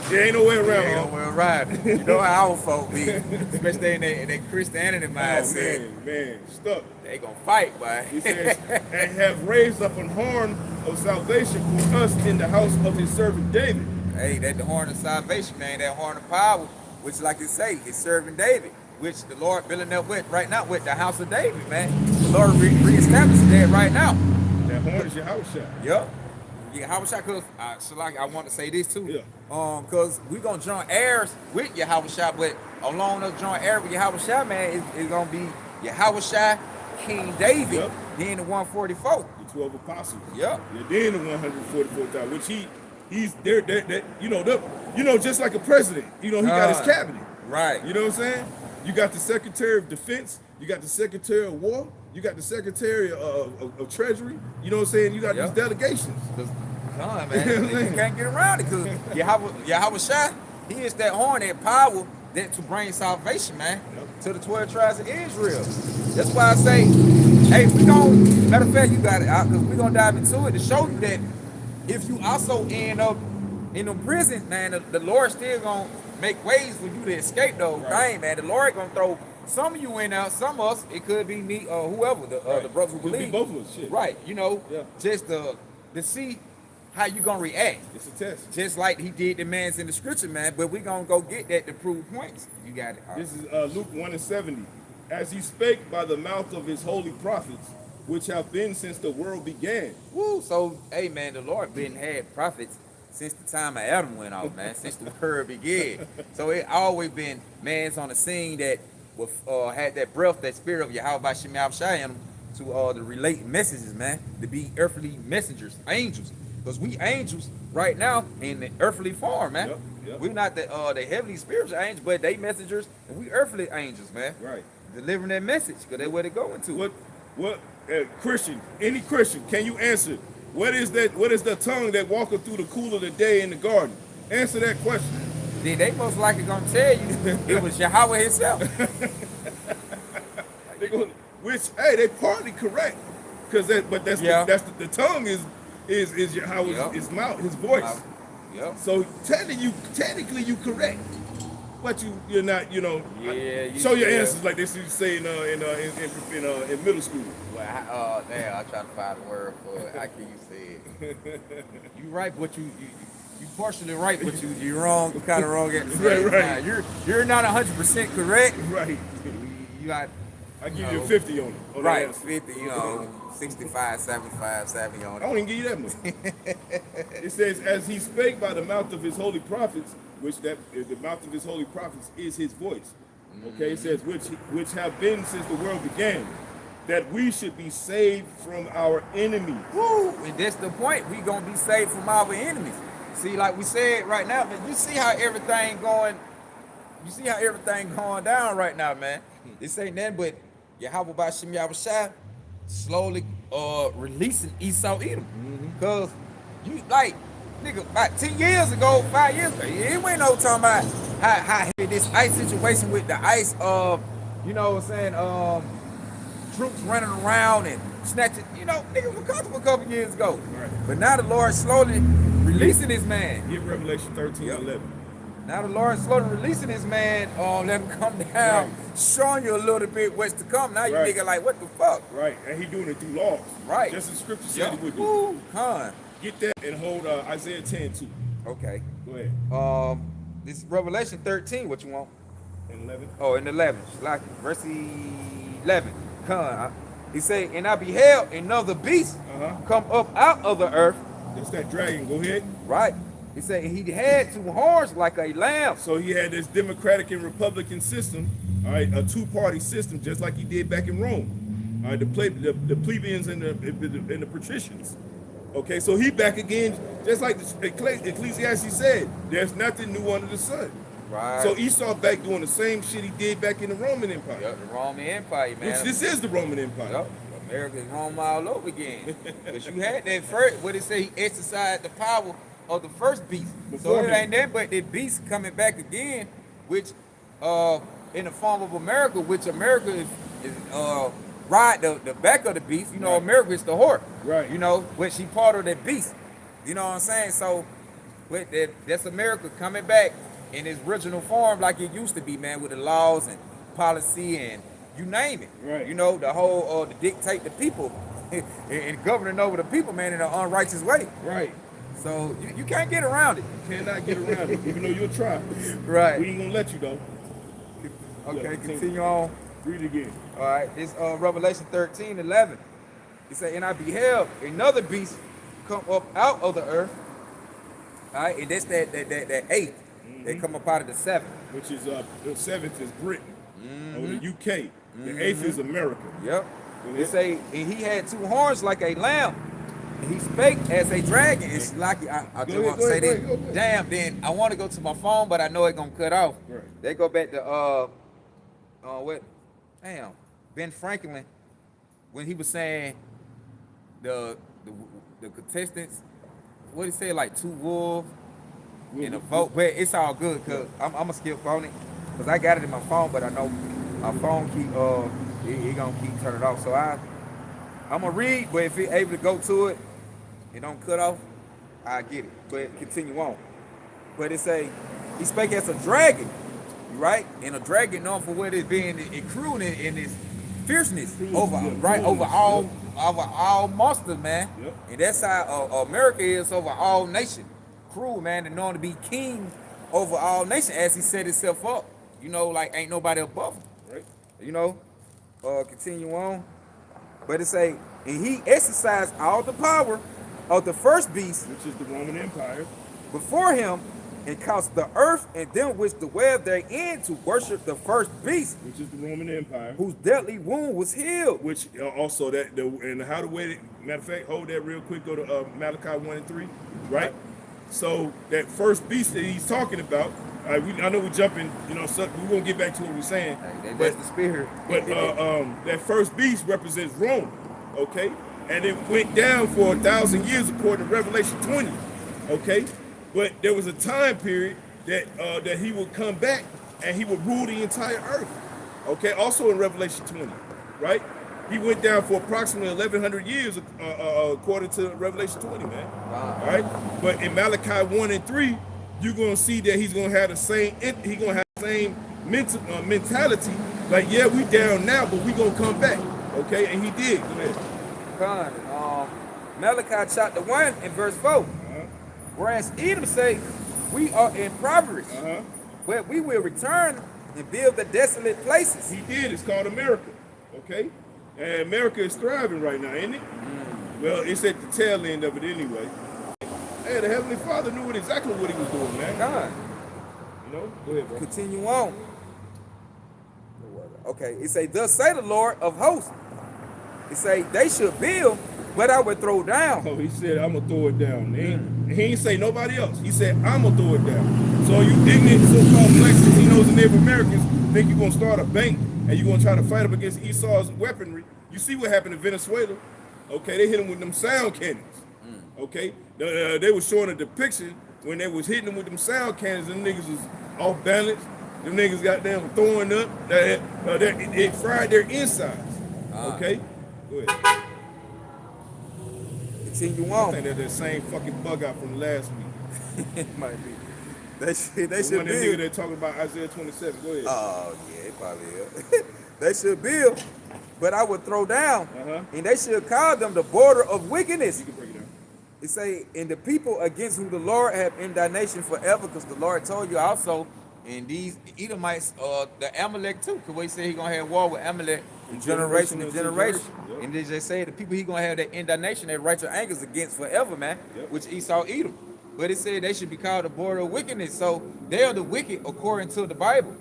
there ain't no way around it. Ain't no way around it. You know how our folk be, especially in their Christianity mindset. Oh, man, stuck. They gonna fight, boy. He says, and have raised up an horn of salvation for us in the house of his servant David. Hey, that's the horn of salvation, man. That horn of power, which, like you say, is serving David, which the Lord building up with right now with the house of David, man. The Lord reestablished that right now. That horn is your house shot. Yep. Yahweh Shah, cause I want to say this too. Yeah. Cause we gonna join heirs with Yahweh Shah, but along us join heirs with Yahweh Shah, man, it's gonna be Yahweh Shah, King David, then the 144. The 12 apostles. Yep. Yeah, then the 144,000, which he's there, just like a president. You know, he got his cabinet. Right. You know what I'm saying? You got the Secretary of Defense, you got the Secretary of War, you got the Secretary of Treasury. You know what I'm saying? You got these delegations. Man, you can't get around it because Yahweh Shah, he is that horn, that power that to bring salvation, man, to the 12 tribes of Israel. That's why I say, hey, matter of fact, you got it out because we're going to dive into it to show you that if you also end up in the prisons, man, the Lord still going to make ways for you to escape those things, man. The Lord going to throw some of you in there, some of us, it could be me or whoever, the brothers who believe. Could be both of us, shit. Right, you know, just to see how you gonna react. It's a test. Just like he did the man's in the scripture, man, but we gonna go get that to prove points. You got it. This is Luke 1:70. As he spake by the mouth of his holy prophets, which have been since the world began. Woo, so, hey, man, the Lord been had prophets since the time of Adam went off, man, since the world began. So it always been man's on the scene that had that breath, that spirit of Yahweh Bashim Yahweh in them to relate messages, man, to be earthly messengers, angels. Because we angels right now in the earthly form, man. We're not the heavenly spiritual angels, but they messengers, and we earthly angels, man. Right. Delivering that message, because that's where they're going to. What Christian, any Christian, can you answer? What is the tongue that walketh through the cool of the day in the garden? Answer that question. Then they most likely gonna tell you it was Yahweh himself. They partly correct, because the tongue is Yahweh's his mouth, his voice. Yep. So technically you correct. but you're not, Yeah, show your yeah. answers like they used to say in middle school. Well, damn, I try to find a word for it. I can't say it. You right, but you partially right, but you're wrong, kind of wrong at the same Right. time. You're not 100% correct. Right. You got I give you a 50 on it. On that right, answer. 50, 65, 75, 70 on I it. don't even give you that much. It says, as he spake by the mouth of his holy prophets, the mouth of his holy prophets is his voice. Okay, it says, which have been since the world began, that we should be saved from our enemies. Woo! And that's the point. We gonna be saved from our enemies. See, like we said right now, man, you see how everything going. You see how everything going down right now, man. This ain't nothing but Yahweh Bashim Yahushua slowly releasing Esau Edom. Cause you like, nigga, about 10 years ago, 5 years ago, it ain't no talking about how this ice situation with the ice you know what I'm saying, troops running around and snatching, niggas were comfortable a couple years ago. Right. But now the Lord slowly releasing his man. Get Revelation 13:11. Now the Lord slowly releasing his man, let him come down, showing you a little bit what's to come. Now you nigga like, what the fuck? Right, and he doing it through laws. Right. Just as scripture said he would do. Woo, con. Get that and hold Isaiah 10:2. Okay. Go ahead. This is Revelation 13, what you want? And 11. Oh, in 11. Like verse 11. Con. He say, and I beheld another beast come up out of the earth. That's that dragon. Go ahead. Right. He said he had two horns like a lamb. So he had this Democratic and Republican system, all right, a two-party system, just like he did back in Rome. All right, the plebeians and the patricians. Okay, so he back again, just like the Ecclesiastes said, there's nothing new under the sun. Right. So Esau back doing the same shit he did back in the Roman Empire. Yep, the Roman Empire, man. Which this is the Roman Empire. Yep. America's Rome all over again. Because you had that first, what it say, he exercised the power of the first beast. So it ain't that but the beast coming back again, which in the form of America, which America is ride the back of the beast. America is the horse. Right. Which she part of that beast. You know what I'm saying? So with that's America coming back in its original form like it used to be, man, with the laws and policy and you name it. Right. The whole to dictate the people and governing over the people, man, in an unrighteous way. Right. So you can't get around it. You cannot get around it, even though you'll try. Right. We ain't gonna let you though. Okay, continue on. Read it again. All right, this Revelation 13:11. It said, and I beheld another beast come up out of the earth. All right, and that's that eighth. They come up out of the seventh. Which is the seventh is Britain or the UK. The eighth is America. Yep. They say, and he had two horns like a lamb. And he spake as a dragon. It's like I just want to say that. Damn, then I want to go to my phone, but I know it's gonna cut off. Right. They go back to what? Damn, Ben Franklin, when he was saying the contestants, what he say, like two wolves in a vote. But it's all good because I'm gonna skip on it because I got it in my phone, but I know my phone keep it gonna keep turning off. So I'm gonna read, but if you're able to go to it, it don't cut off, I get it. But continue on. But it say he spake as a dragon, right? And a dragon known for what it's being accrued in its fierceness over all monsters, man. Yep. And that's how America is over all nations. Cruel, man, and known to be king over all nations as he set himself up. Like ain't nobody above him. Right. Continue on. But it say, and he exercised all the power of the first beast, which is the Roman Empire, before him, and caused the earth and them which dwell therein to worship the first beast, which is the Roman Empire, whose deadly wound was healed. Which also and how the way, matter of fact, hold that real quick. Go to Malachi 1 and 3, right? So that first beast that he's talking about, I know we're jumping, so we won't get back to what we're saying. That's the spirit. But that first beast represents Rome, okay? And it went down for 1,000 years according to Revelation 20, okay? But there was a time period that he would come back and he would rule the entire earth, okay? Also in Revelation 20, right? He went down for approximately 1,100 years according to Revelation 20, man. Wow. All right? But in Malachi 1 and 3, you're going to see that he's going to have the same, he's going to have same mentality. Like, yeah, we down now, but we gonna come back. Okay, and he did. Go ahead. Malachi chapter 1 and verse 4. Whereas Edom say, we are impoverished, but we will return and build the desolate places. He did. It's called America. Okay, and America is thriving right now, ain't it? Well, it's at the tail end of it anyway. Hey, the Heavenly Father knew exactly what he was doing, man. God. You know? Go ahead, bro. Continue on. Okay, it say, thus say the Lord of hosts. It say, they should build, but I would throw down. Oh, he said, I'm going to throw it down. He ain't say nobody else. He said, I'm going to throw it down. So you ignorant so-called black Latinos and Native Americans think you're going to start a bank and you're going to try to fight up against Esau's weaponry. You see what happened in Venezuela. Okay, they hit him with them sound cannons. Okay, they were showing a depiction when they was hitting them with them sound cannons. Them niggas was off balance. Them niggas got them throwing up. It fried their insides. Okay, go ahead. Continue on. I think they're the same fucking bug out from last week. It might be. They should One of them niggas build. they're talking about Isaiah 27. Go ahead. Oh yeah, it probably is. They should build, but I would throw down, and they should call them the border of wickedness. You can break it down. It say, and the people against whom the Lord have indignation forever, because the Lord told you also, and these Edomites, the Amalek too, because we say he gonna have war with Amalek from generation to generation. Yep. And they just say the people he gonna have that indignation, that righteous angers against forever, man, which Esau Edom. But it said they should be called the border of wickedness. So they are the wicked according to the Bible.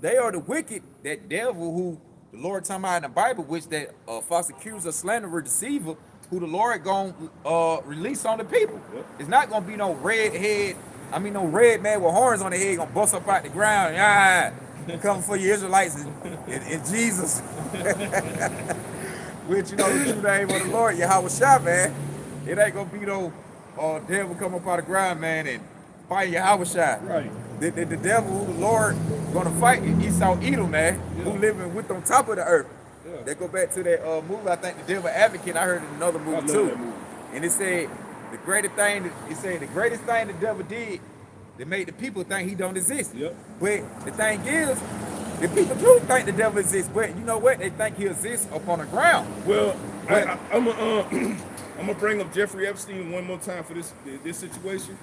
They are the wicked, that devil who the Lord talking about in the Bible, which that false accuser, slanderer, deceiver, who the Lord gonna release on the people. It's not gonna be no red man with horns on the head gonna bust up out the ground. Coming for you Israelites in Jesus. Which you know the true name of the Lord, Yahweh Shah, man. It ain't gonna be no devil come up out of the ground, man, and fight Yahweh Shah. Right. The devil who the Lord gonna fight is Esau Edom, man, who living with on top of the earth. They go back to that movie, I think, The Devil Advocate. I heard in another movie too. That movie. And it said the greatest thing the devil did to make the people think he don't exist. But the thing is, the people do think the devil exists, but you know what? They think he exists up on the ground. Well, I'm gonna bring up Jeffrey Epstein one more time for this situation.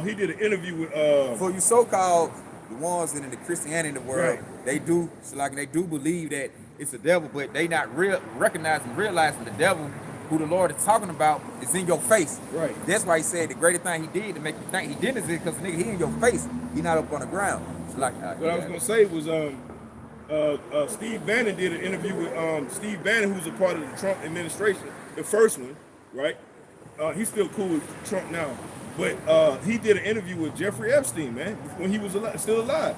He did an interview with For you so-called the ones in the Christianity in the world, they do believe that it's the devil, but they not realizing the devil who the Lord is talking about is in your face. Right. That's why he said the greatest thing he did to make you think he didn't exist, because nigga, he in your face. He not up on the ground. It's like what I was gonna say was Steve Bannon did an interview with Steve Bannon, who's a part of the Trump administration, the first one, right? He's still cool with Trump now, but he did an interview with Jeffrey Epstein, man, when he was still alive,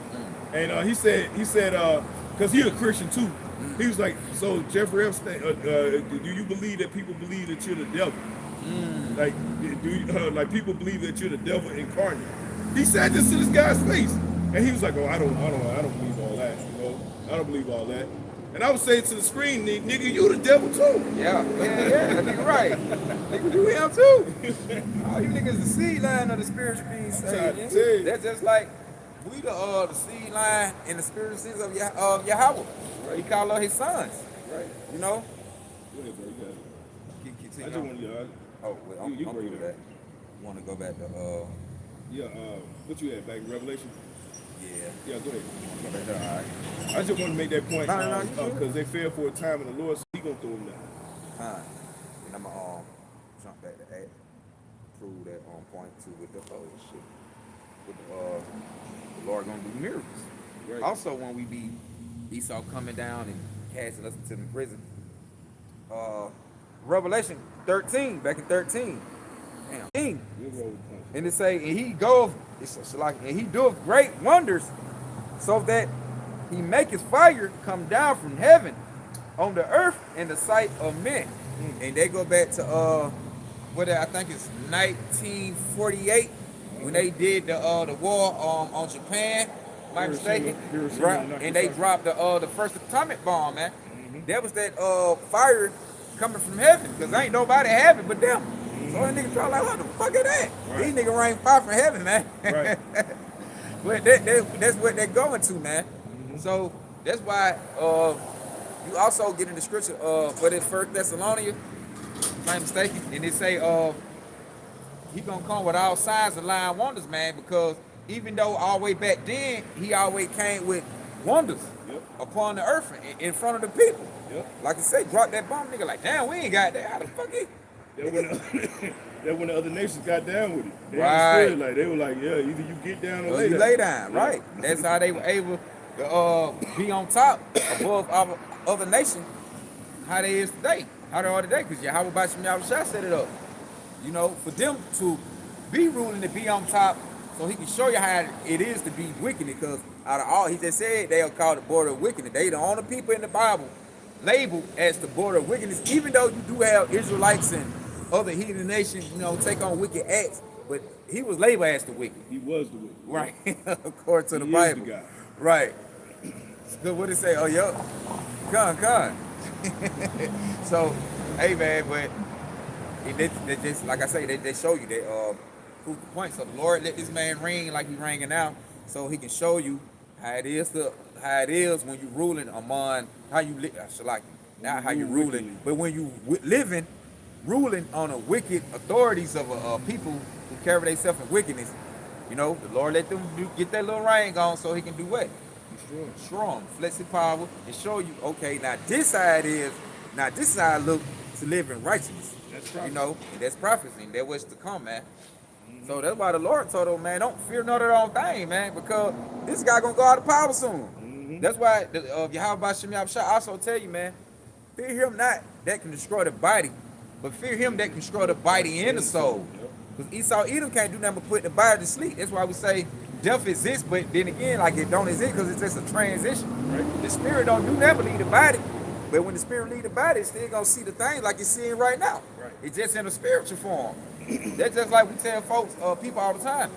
and he said because he's a Christian too. He was like, so Jeffrey Epstein, do you believe that people believe that you're the devil? Like, like people believe that you're the devil incarnate? He said this to this guy's face, and he was like, oh, I don't believe all that, you know, I don't believe all that. And I was saying to the screen, nigga, you the devil too. Yeah, that nigga right. Nigga, you him too. All you niggas the seed line of the spiritual beings. That's just like we the seed line in the spiritual seeds of Yahweh. Right. He called us his sons. Right. You know? Go ahead, bro. You got it. Keep I just want you. Oh, well, I'm bring through it that. up. Want to go back to What you had back in Revelation? Yeah. Yeah, go ahead. Go back to, all right. I just want to make that point No, because they fell for a time in the Lord, so he gonna throw them down. And I'm gonna jump back to that, prove that on point too with the shit. With the Lord gonna do miracles. Right. Also, when we be Esau coming down and casting us into the prison. Revelation 13, back in 13. Damn. And it say, and he goeth, it's like, and he doeth great wonders, so that he maketh fire come down from heaven on the earth in the sight of men. And they go back to I think it's 1948 when they did the war on Japan. If I'm mistaken, and they dropped the first atomic bomb, man. That was that fire coming from heaven, because ain't nobody have it but them. So that nigga try like, what the fuck is that? Right. These niggas rain fire from heaven, man. Right. But that's what they're going to, man. So that's why you also get in the scripture for this First Thessalonians, if I'm mistaken, and they say he gonna come with all signs and lying wonders, man, because even though all the way back then he always came with wonders upon the earth in front of the people. Like I said, drop that bomb, nigga. Like, damn, we ain't got that. How the fuck it? That when the other nations got down with it. They Right. understood, like they were like, yeah, either you get down or You lay down, right? That's how they were able to be on top above our other nations. How they is today, how they are today, because Yahweh Bashim Yahushua set it up. You know, for them to be ruling, to be on top, so he can show you how it is to be wicked. Because out of all, he just said they are called the border of wickedness. They the only people in the Bible labeled as the border of wickedness, even though you do have Israelites and other heathen nations, you know, take on wicked acts, but he was labeled as the wicked. He was the wicked. Right, according to the He Bible. is the guy. Right. So what it say? Oh, yo, con. So, hey, man, but they just, like I say, they show you that proof the point. So the Lord let this man ring like he's ringing now, so he can show you how it is when you ruling among how you live. Not how you ruling, but when you ruling on the wicked authorities of people who carry themselves in wickedness. You know, the Lord let them get that little ring on so he can do what? Strong, flex his power, and show you, okay, now this side look to live in righteousness. That's prophecy. You know, and that's prophecy, and that's what's to come, man. So that's why the Lord told him, man, don't fear none of their own thing, man, because this guy gonna go out of power soon. That's why Yahweh Bashim Yahushua also tell you, man, fear him not that can destroy the body, but fear him that can destroy the body and the soul. Because Esau Edom can't do nothing but put the body to sleep. That's why we say death exists, but then again, like it don't exist because it's just a transition. Right? The spirit don't do never leave the body, but when the spirit leave the body, it's still gonna see the thing like it's seeing right now. Right. It's just in a spiritual form. That's just like we tell folks, people all the time.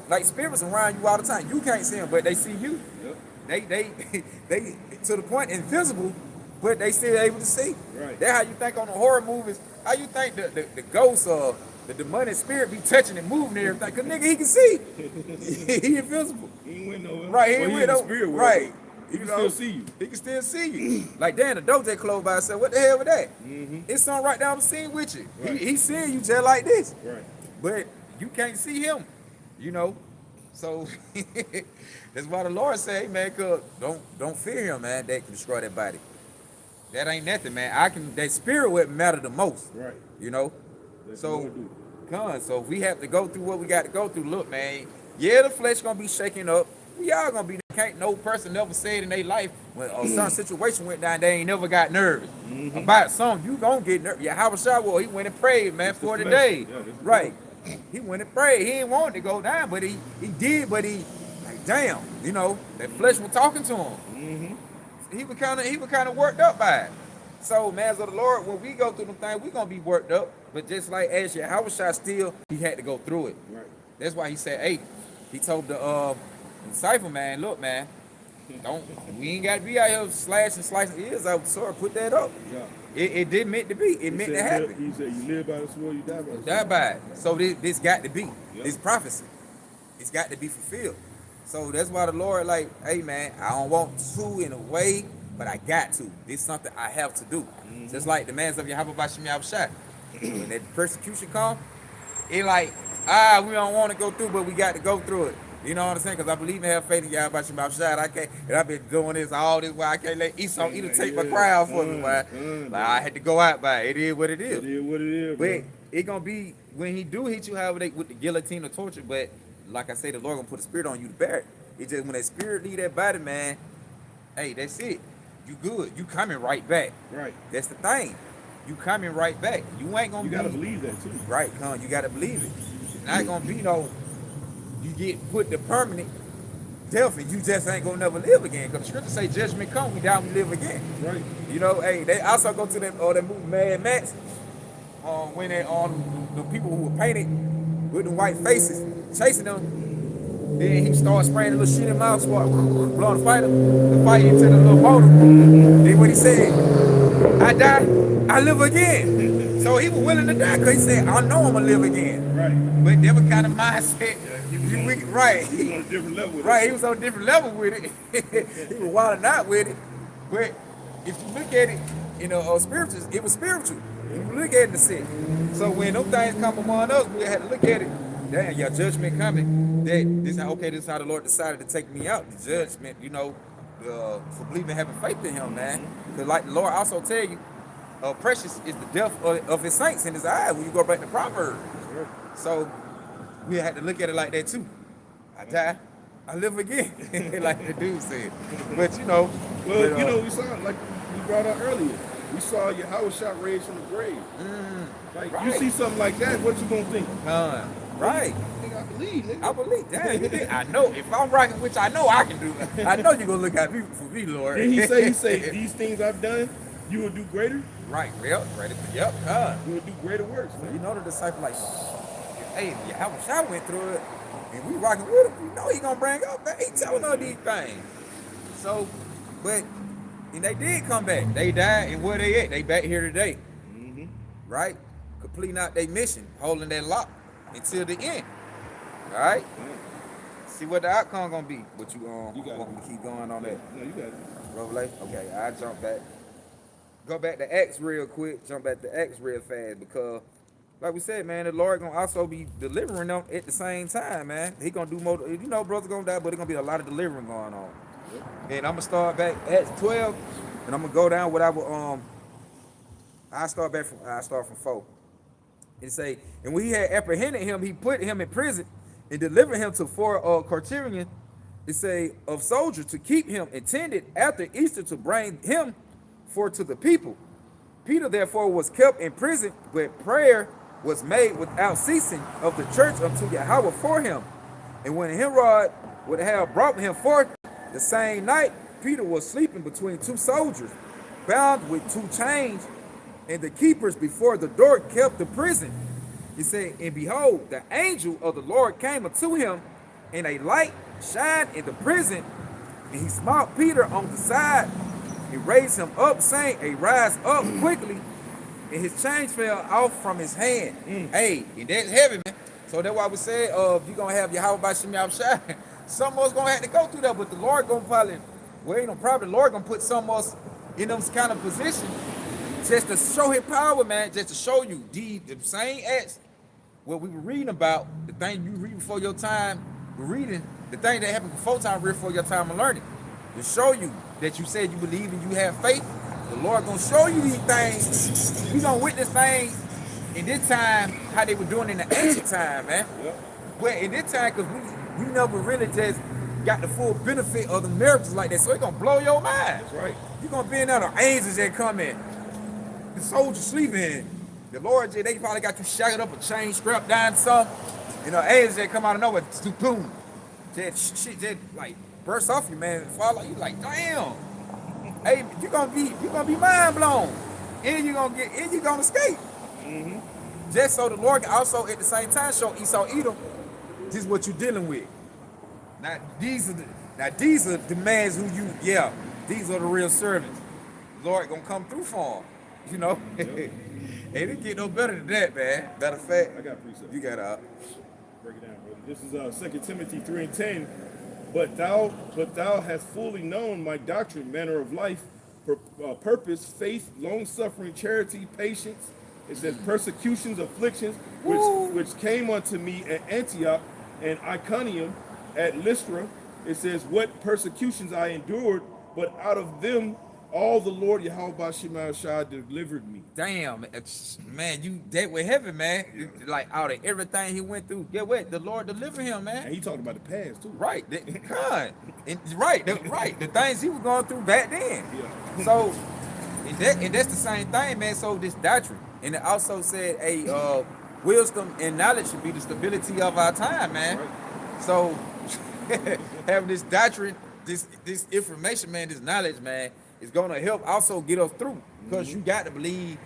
Like spirits around you all the time. You can't see them, but they see you. Yep. They to the point invisible, but they still able to see. Right. That's how you think on the horror movies. How you think the ghosts or the demonic spirit be touching and moving and everything? Cause nigga, he can see. He invisible. He ain't went nowhere. Right, he ain't went nowhere. Right. He can still see you. He can still see you. Like, damn, the dojo closed by itself. What the hell with that? It's something right down the scene with you. Right. He seeing you just like this. Right. But you can't see him, you know. So that's why the Lord say, hey, man, cause don't fear him, man. That can destroy that body. That ain't nothing, man. That spirit would matter the most. Right. You know? So we have to go through what we got to go through. Look, man, yeah, the flesh gonna be shaking up. We all gonna be. Can't no person never said in their life when some situation went down, they ain't never got nervous about something. You gonna get nervous. Yeah, how was Shawwell? He went and prayed, man, 40 days. Yeah, right. He went and prayed. He didn't want it to go down, but he did. But he like, damn, you know, that flesh was talking to him. He was kind of worked up by it. So, man, as of the Lord, when we go through them things, we gonna be worked up. But just like as Yahweh still, he had to go through it. Right. That's why he said, hey, he told the disciple, man, look, man, we ain't got to be out here slicing ears out with the sword. Put that up. Yeah. It didn't meant to be. It meant to happen. He said, you live by the sword, you die by the sword. Die by it. So this got to be. Yep. This prophecy. It's got to be fulfilled. So that's why the Lord like, hey, man, I don't want to in a way, but I got to. This is something I have to do. Just like the man of Yahweh Bashim Yahushua. When that persecution come, it like, we don't want to go through, but we got to go through it. You know what I'm saying? Because I believe and have faith in Yahweh Bashim Yahushua. I can't, and I've been doing this all this while. I can't let Esau either take my crowd for me. Like I had to go out by it. It is what it is. It is what it is, bro. But it gonna be when he do hit you, however, with the guillotine or torture. But like I say, the Lord gonna put a spirit on you to bear it. It's just when that spirit leave that body, man. Hey, that's it. You good. You coming right back. Right. That's the thing. You coming right back. You ain't gonna. You gotta believe that too. Right, con. You gotta believe it. It's not gonna be no. You get put to permanent death and you just ain't gonna never live again. Because the scripture say judgment come, we die, we live again. Right. You know, hey, they also go to that movie Mad Max. When they the people who were painted with the white faces chasing them. Then he started spraying a little shit in mouth, blowing the fight into the little motor. Then what he said, I die, I live again. So he was willing to die because he said, I know I'm gonna live again. Right. But that was kind of mindset He was on, right. He was on a different level with Right, it. he was on a different level with it. He was wilding out with it. But if you look at it in spiritual, it was spiritual. When you look at it in the sense. So when those things come among us, we had to look at it. Damn, your judgment coming. That this is how the Lord decided to take me out. The judgment, for believing, having faith in Him, man. Because like the Lord also tell you, precious is the death of His saints in His eyes. When you go back to Proverbs, so we had to look at it like that too. I die, I live again, like the dude said. But Well, we saw, like we brought up earlier, we saw Yahweh shot raised from the grave. Like, right. You see something like that, what you gonna think? Right. Nigga, I believe, nigga. I believe. Damn, you think? I know. If I'm rocking, which I know I can do, I know you're gonna look at me for me, Lord. Then he say, these things I've done, you will do greater. Right. Well, ready. Yep. You will do greater works, man. You know the disciple like, hey, I went through it, and we rocking with him. You know he gonna bring up, man. He telling us these things. So, and they did come back. They died, and where they at? They back here today. Right? Completing out their mission, holding that lock until the end. All right? See what the outcome gonna be. But you want me to keep going on that? No, you got it. Revelation? Okay, I jump back. Go back to Acts real quick. Jump back to Acts real fast because, like we said, man, the Lord gonna also be delivering them at the same time, man. He gonna do more. Brothers gonna die, but there's gonna be a lot of delivering going on. And I'm gonna start back at 12, and I'm gonna go down what I start from 4. And say, and when he had apprehended him, he put him in prison and delivered him to 4 quaternions, it say, of soldiers to keep him, intended after Easter to bring him forth to the people. Peter therefore was kept in prison, but prayer was made without ceasing of the church unto Yahweh for him. And when Herod would have brought him forth the same night, Peter was sleeping between 2 soldiers, bound with 2 chains, and the keepers before the door kept the prison. He said, and behold, the angel of the Lord came unto him, and a light shined in the prison, and he smote Peter on the side, and raised him up, saying, arise up quickly, and his chains fell off from his hand. Hey, and that's heavy, man. So that's why we said, you're going to have Yahweh by Shem Shine. Some of us going to have to go through that, but the Lord going to probably, the Lord going to put some of us in them kind of position just to show His power, man, just to show you the same acts, what we were reading about, the thing you read before your time reading, the thing that happened before time read before your time of learning, to show you that you said you believe and you have faith. The Lord gonna show you these things. You gonna witness things in this time how they were doing in the ancient time, man. But in this time, because we never really just got the full benefit of the miracles like that, so it's gonna blow your mind. That's right. You're gonna be in there, the angels that come in, the soldiers sleeping. The Lord, they probably got you shackled up, a chain strapped down, something. Angels that come out of nowhere, boom, that shit just like burst off you, man. Fall out, you like, damn. Hey, you're gonna be mind blown, and you're gonna escape. Just so the Lord can also at the same time show Esau Edom, this is what you're dealing with. Now these are the mans who these are the real servants. The Lord gonna come through for them, Hey, it get no better than that, man. Matter of fact, I got precepts. You got Break it down, brother. This is 2 Timothy 3:10. But thou hast fully known my doctrine, manner of life, purpose, faith, long-suffering, charity, patience. It says persecutions, afflictions, which came unto me at Antioch and Iconium, at Lystra. It says, what persecutions I endured, but out of them all the Lord Yahweh Shema Shah delivered me. Damn, man, you that with heaven, man. Like out of everything he went through, get what? The Lord delivered him, man. And he talked about the past too. Right, right. The things he was going through back then. Yeah. So, and that's the same thing, man. So this doctrine, and it also said, wisdom and knowledge should be the stability of our time, man. Right. So, having this doctrine, this information, man, this knowledge, man, is going to help also get us through, because you got to believe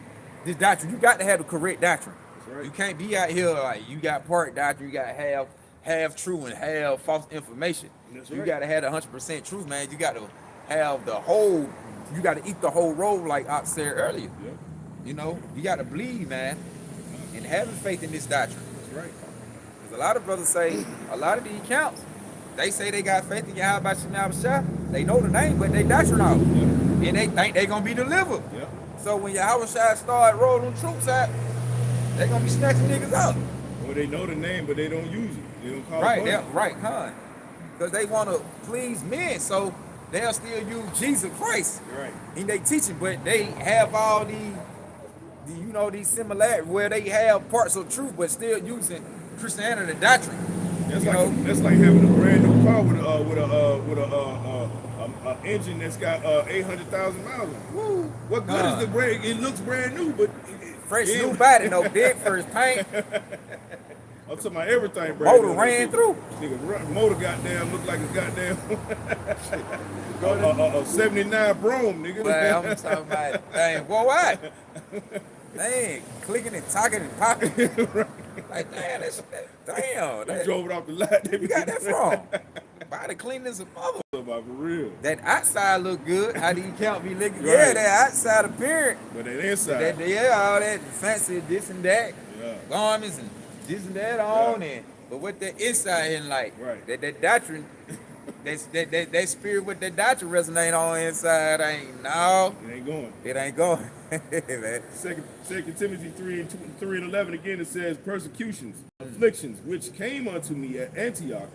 this doctrine. You got to have the correct doctrine. That's right. You can't be out here like you got part doctrine, you got half true and half false information. That's You right. got to have the 100% truth, man. You got to have the whole. You got to eat the whole roll, like I said earlier. Yeah. You got to believe, man, and having faith in this doctrine. That's right. Because a lot of brothers say, a lot of these camps, they say they got faith in Yahweh Shah. They know the name, but they doctrine out. And they think they going to be delivered. So when Yahweh Shah start rolling troops out, they going to be snatching niggas up. Or they know the name, but they don't use it. They don't call it. Right, huh? Because they want to please men, so they'll still use Jesus Christ in their teaching, but they have all these similarities where they have parts of truth, but still using Christianity doctrine. That's like having a brand new car with a engine that's got 800,000 miles on it. Woo. What good is the brand? It looks brand new, but fresh new body, no dead first paint. I'm talking about everything, brand motor ran through. Nigga, motor goddamn look like a goddamn a 79 Brougham, nigga. Well, I'm talking about dang, boy, what? Dang, clicking and talking and popping. Like, damn, They drove it off the lot. You got that from? Body clean as a mother. For real. That outside look good. How do you count me looking? Yeah, that outside appearance. But that inside. All that fancy this and that. Garments and this and that on and but what the inside in like. That doctrine, that spirit with that doctrine resonate on inside ain't no. It ain't going. It ain't going. Man. Second Timothy 3:11 again, it says persecutions, afflictions, which came unto me at Antioch.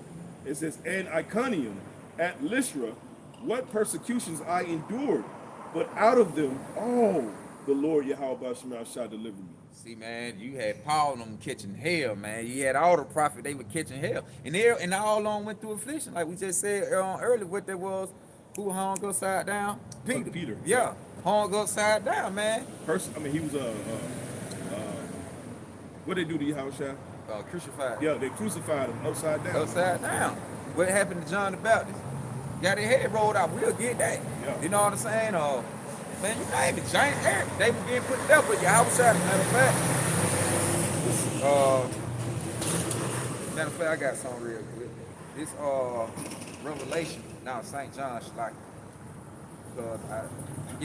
It says, and Iconium, at Lystra, what persecutions I endured, but out of them all the Lord Yahweh shall deliver me. See, man, you had Paul and them catching hell, man. You had all the prophets, they were catching hell. And all along went through affliction, like we just said earlier, what there was, who hung upside down? Peter. Yeah, hung upside down, man. He was what they do to Yahweh? Crucified. Yeah, they crucified him upside down. Upside down. What happened to John the Baptist? Got his head rolled out. We'll get that. Yeah. You know what I'm saying? Man, you name it, giant hair. They were getting put there, but Yahweh Shah, matter of fact, I got something real quick. This Revelation, now St. John Shlaki.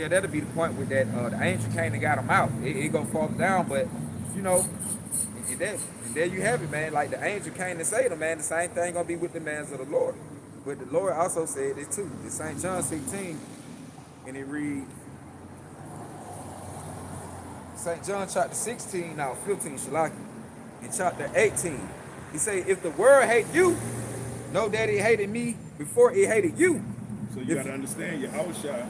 That'll be the point with that. The angel came and got him out. It go farther down, but you know, and there you have it, man. Like the angel came to say to man, the same thing gonna be with the mans of the Lord. But the Lord also said this too. In St. John 16, and it reads, St. John chapter 16, now 15, Shalaki, in chapter 18, he say, if the world hate you, know that it hated me before it hated you. So you got to understand, Yahweh Shah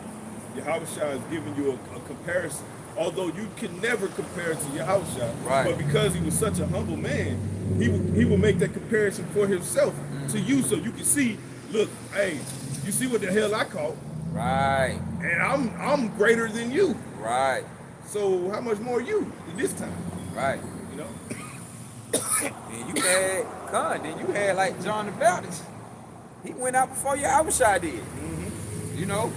is giving you a comparison. Although you can never compare to Yahweh Shah, but because he was such a humble man, he will make that comparison for himself to you, so you can see, look, hey, you see what the hell I caught, right? And I'm greater than you, right? So how much more you this time, right? You know. And you had then you had like John the Baptist. He went out before Yahweh Shah did. You know.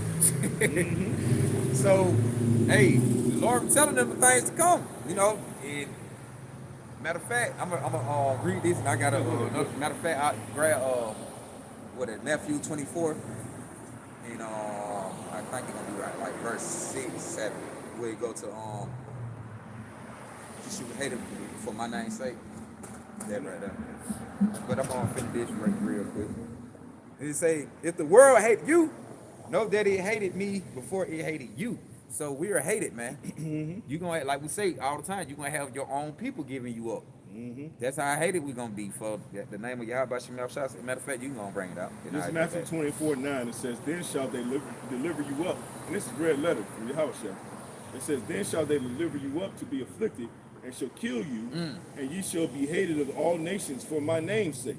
So, hey, the Lord telling them the things to come. You know. And matter of fact, I'm gonna read this, and I got matter of fact, I grab Matthew 24, and I think it's gonna be right, like verse 6, 7, where you go to you should hate him for my name's sake. That right there. But I'm gonna finish this real quick. It say, if the world hate you, know that it hated me before it hated you. So we are hated, man. You gonna, like we say all the time, you're gonna have your own people giving you up. That's how hated we're gonna be for the name of Yahweh Shemel Shah. Matter of fact, you gonna bring it out. This is Matthew 24:9. It says, then shall they deliver you up. And this is red letter from Yahweh Shah. It says, then shall they deliver you up to be afflicted, and shall kill you, and ye shall be hated of all nations for my name's sake.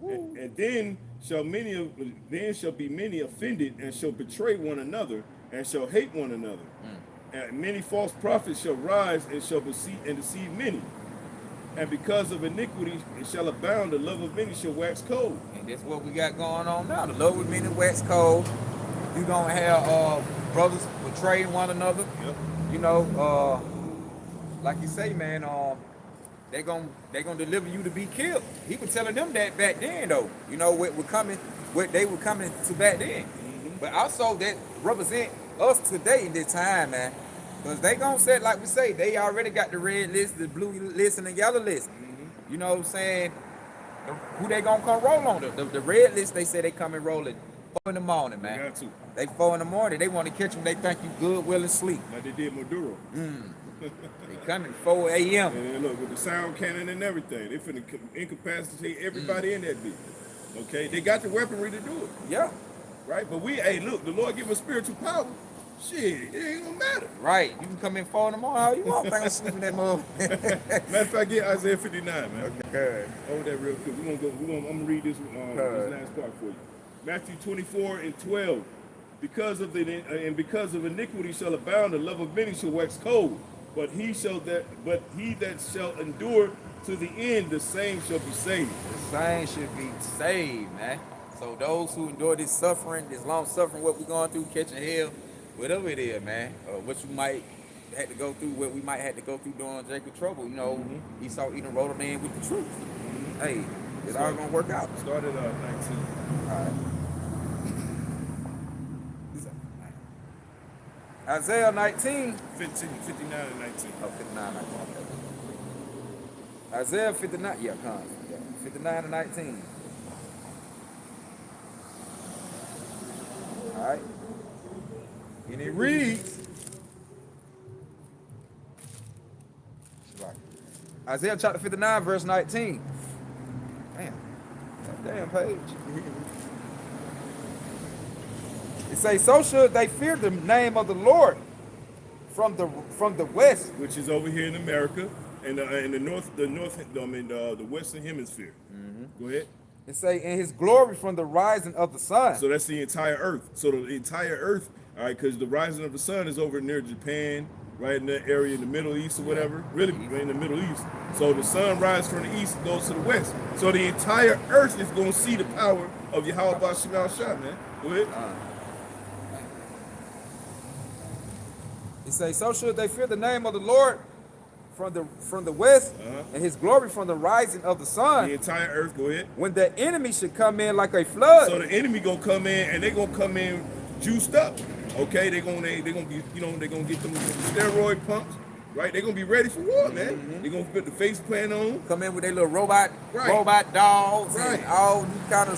And then shall be many offended, and shall betray one another, and shall hate one another. And many false prophets shall rise, and shall deceive many. And because of iniquity it shall abound, the love of many shall wax cold. And that's what we got going on now. The love of many wax cold. You gonna have brothers betraying one another. Yep. You know, like you say, man, they gonna deliver you to be killed. He was telling them that back then, though. You know what they were coming to back then. But also that represent us today in this time, man. Because they gonna say, like we say, they already got the red list, the blue list, and the yellow list. You know what I'm saying? who they gonna come roll on? The red list, they say they come and roll at 4 in the morning, man. They got to. They 4 in the morning. They want to catch them. They think you good, will, and sleep. Like they did Maduro. They coming 4 a.m. And look, with the sound cannon and everything, they finna incapacitate everybody in that bitch. Okay? They got the weaponry to do it. Yeah. Right? But hey, look, the Lord give us spiritual power. Shit, it ain't gonna matter. Right. You can come in 4 in the morning. How you want? Think I'm sleeping that mother. Matter of fact, get Isaiah 59, man. Okay. Hold that real quick. I'm gonna read this last part for you. Matthew 24:12. Because of iniquity shall abound, the love of many shall wax cold. But he that shall endure to the end, the same shall be saved. The same should be saved, man. So those who endure this suffering, this long suffering, what we're going through, catching hell, whatever it is, man, what you might have to go through, what we might have to go through during Jacob's trouble, you know, Esau eating rolled a man with the truth. Hey, it's all gonna work out. Started 19. All right. Isaiah 19. 59 and 19. Oh, 59, 19. Isaiah 59, yeah, 59 and 19. All right. And it reads, Isaiah chapter 59, verse 19. Damn page. It says, so should they fear the name of the Lord from the west, which is over here in America, and the western hemisphere. Go ahead. It say, in his glory from the rising of the sun. So that's the entire earth. So the entire earth, all right, because the rising of the sun is over near Japan, right in that area in the Middle East or whatever, really in the Middle East. So the sun rises from the east and goes to the west. So the entire earth is going to see the power of Yahweh Ba'Shem Al-Shah, man. Go ahead. It say, so should they fear the name of the Lord from the west, and his glory from the rising of the sun. The entire earth, go ahead. When the enemy should come in like a flood. So the enemy gonna come in, and they gonna come in juiced up. Okay, they gonna be, they gonna get them steroid pumps, right? They gonna be ready for war, man. They gonna put the face plant on. Come in with their little robot dogs, and all kind of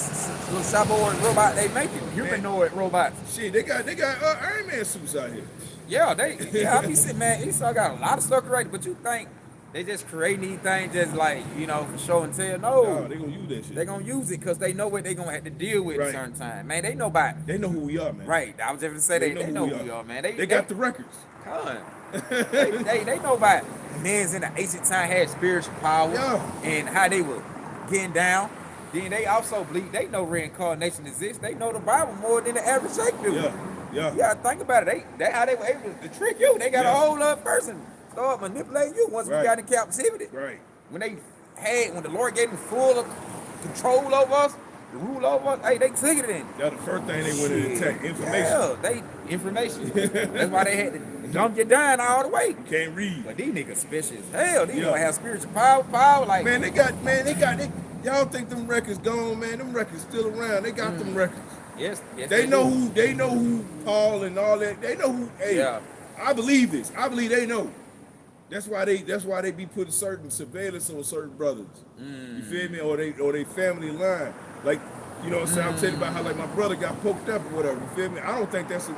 little cyborg robot they making, humanoid robots. Shit, they got Iron Man suits out here. Yeah, I be sitting, man, Esau got a lot of stuff correct, but you think they just creating these things just like, for show and tell? No, they gonna use that shit. They gonna use it because they know what they gonna have to deal with at a certain time. Man, they know about it. They know who we are, man. Right, I was just gonna say they know who we are, man. They got the records. They know about it. Men's in the ancient time had spiritual power and how they were getting down. Then they also believe they know reincarnation exists. They know the Bible more than the average Jake do. Yeah. You gotta think about it. They how they were able to trick you. They got a whole other person start manipulating you once we got in captivity. Right. When the Lord gave them full control over us, the rule over us, hey, they took it in. That's the first thing they went to attack. Information. Information. That's why they had to dump you down all the way. You can't read. But these niggas special as hell. These gonna have spiritual power like y'all think them records gone, man? Them records still around. They got them records. Yes, they know who Paul and all that. They know who. Hey, I believe this. I believe they know. That's why they be putting certain surveillance on certain brothers. You feel me? Or they family line. Like, I'm telling you about how like my brother got poked up or whatever. You feel me? I don't think that's a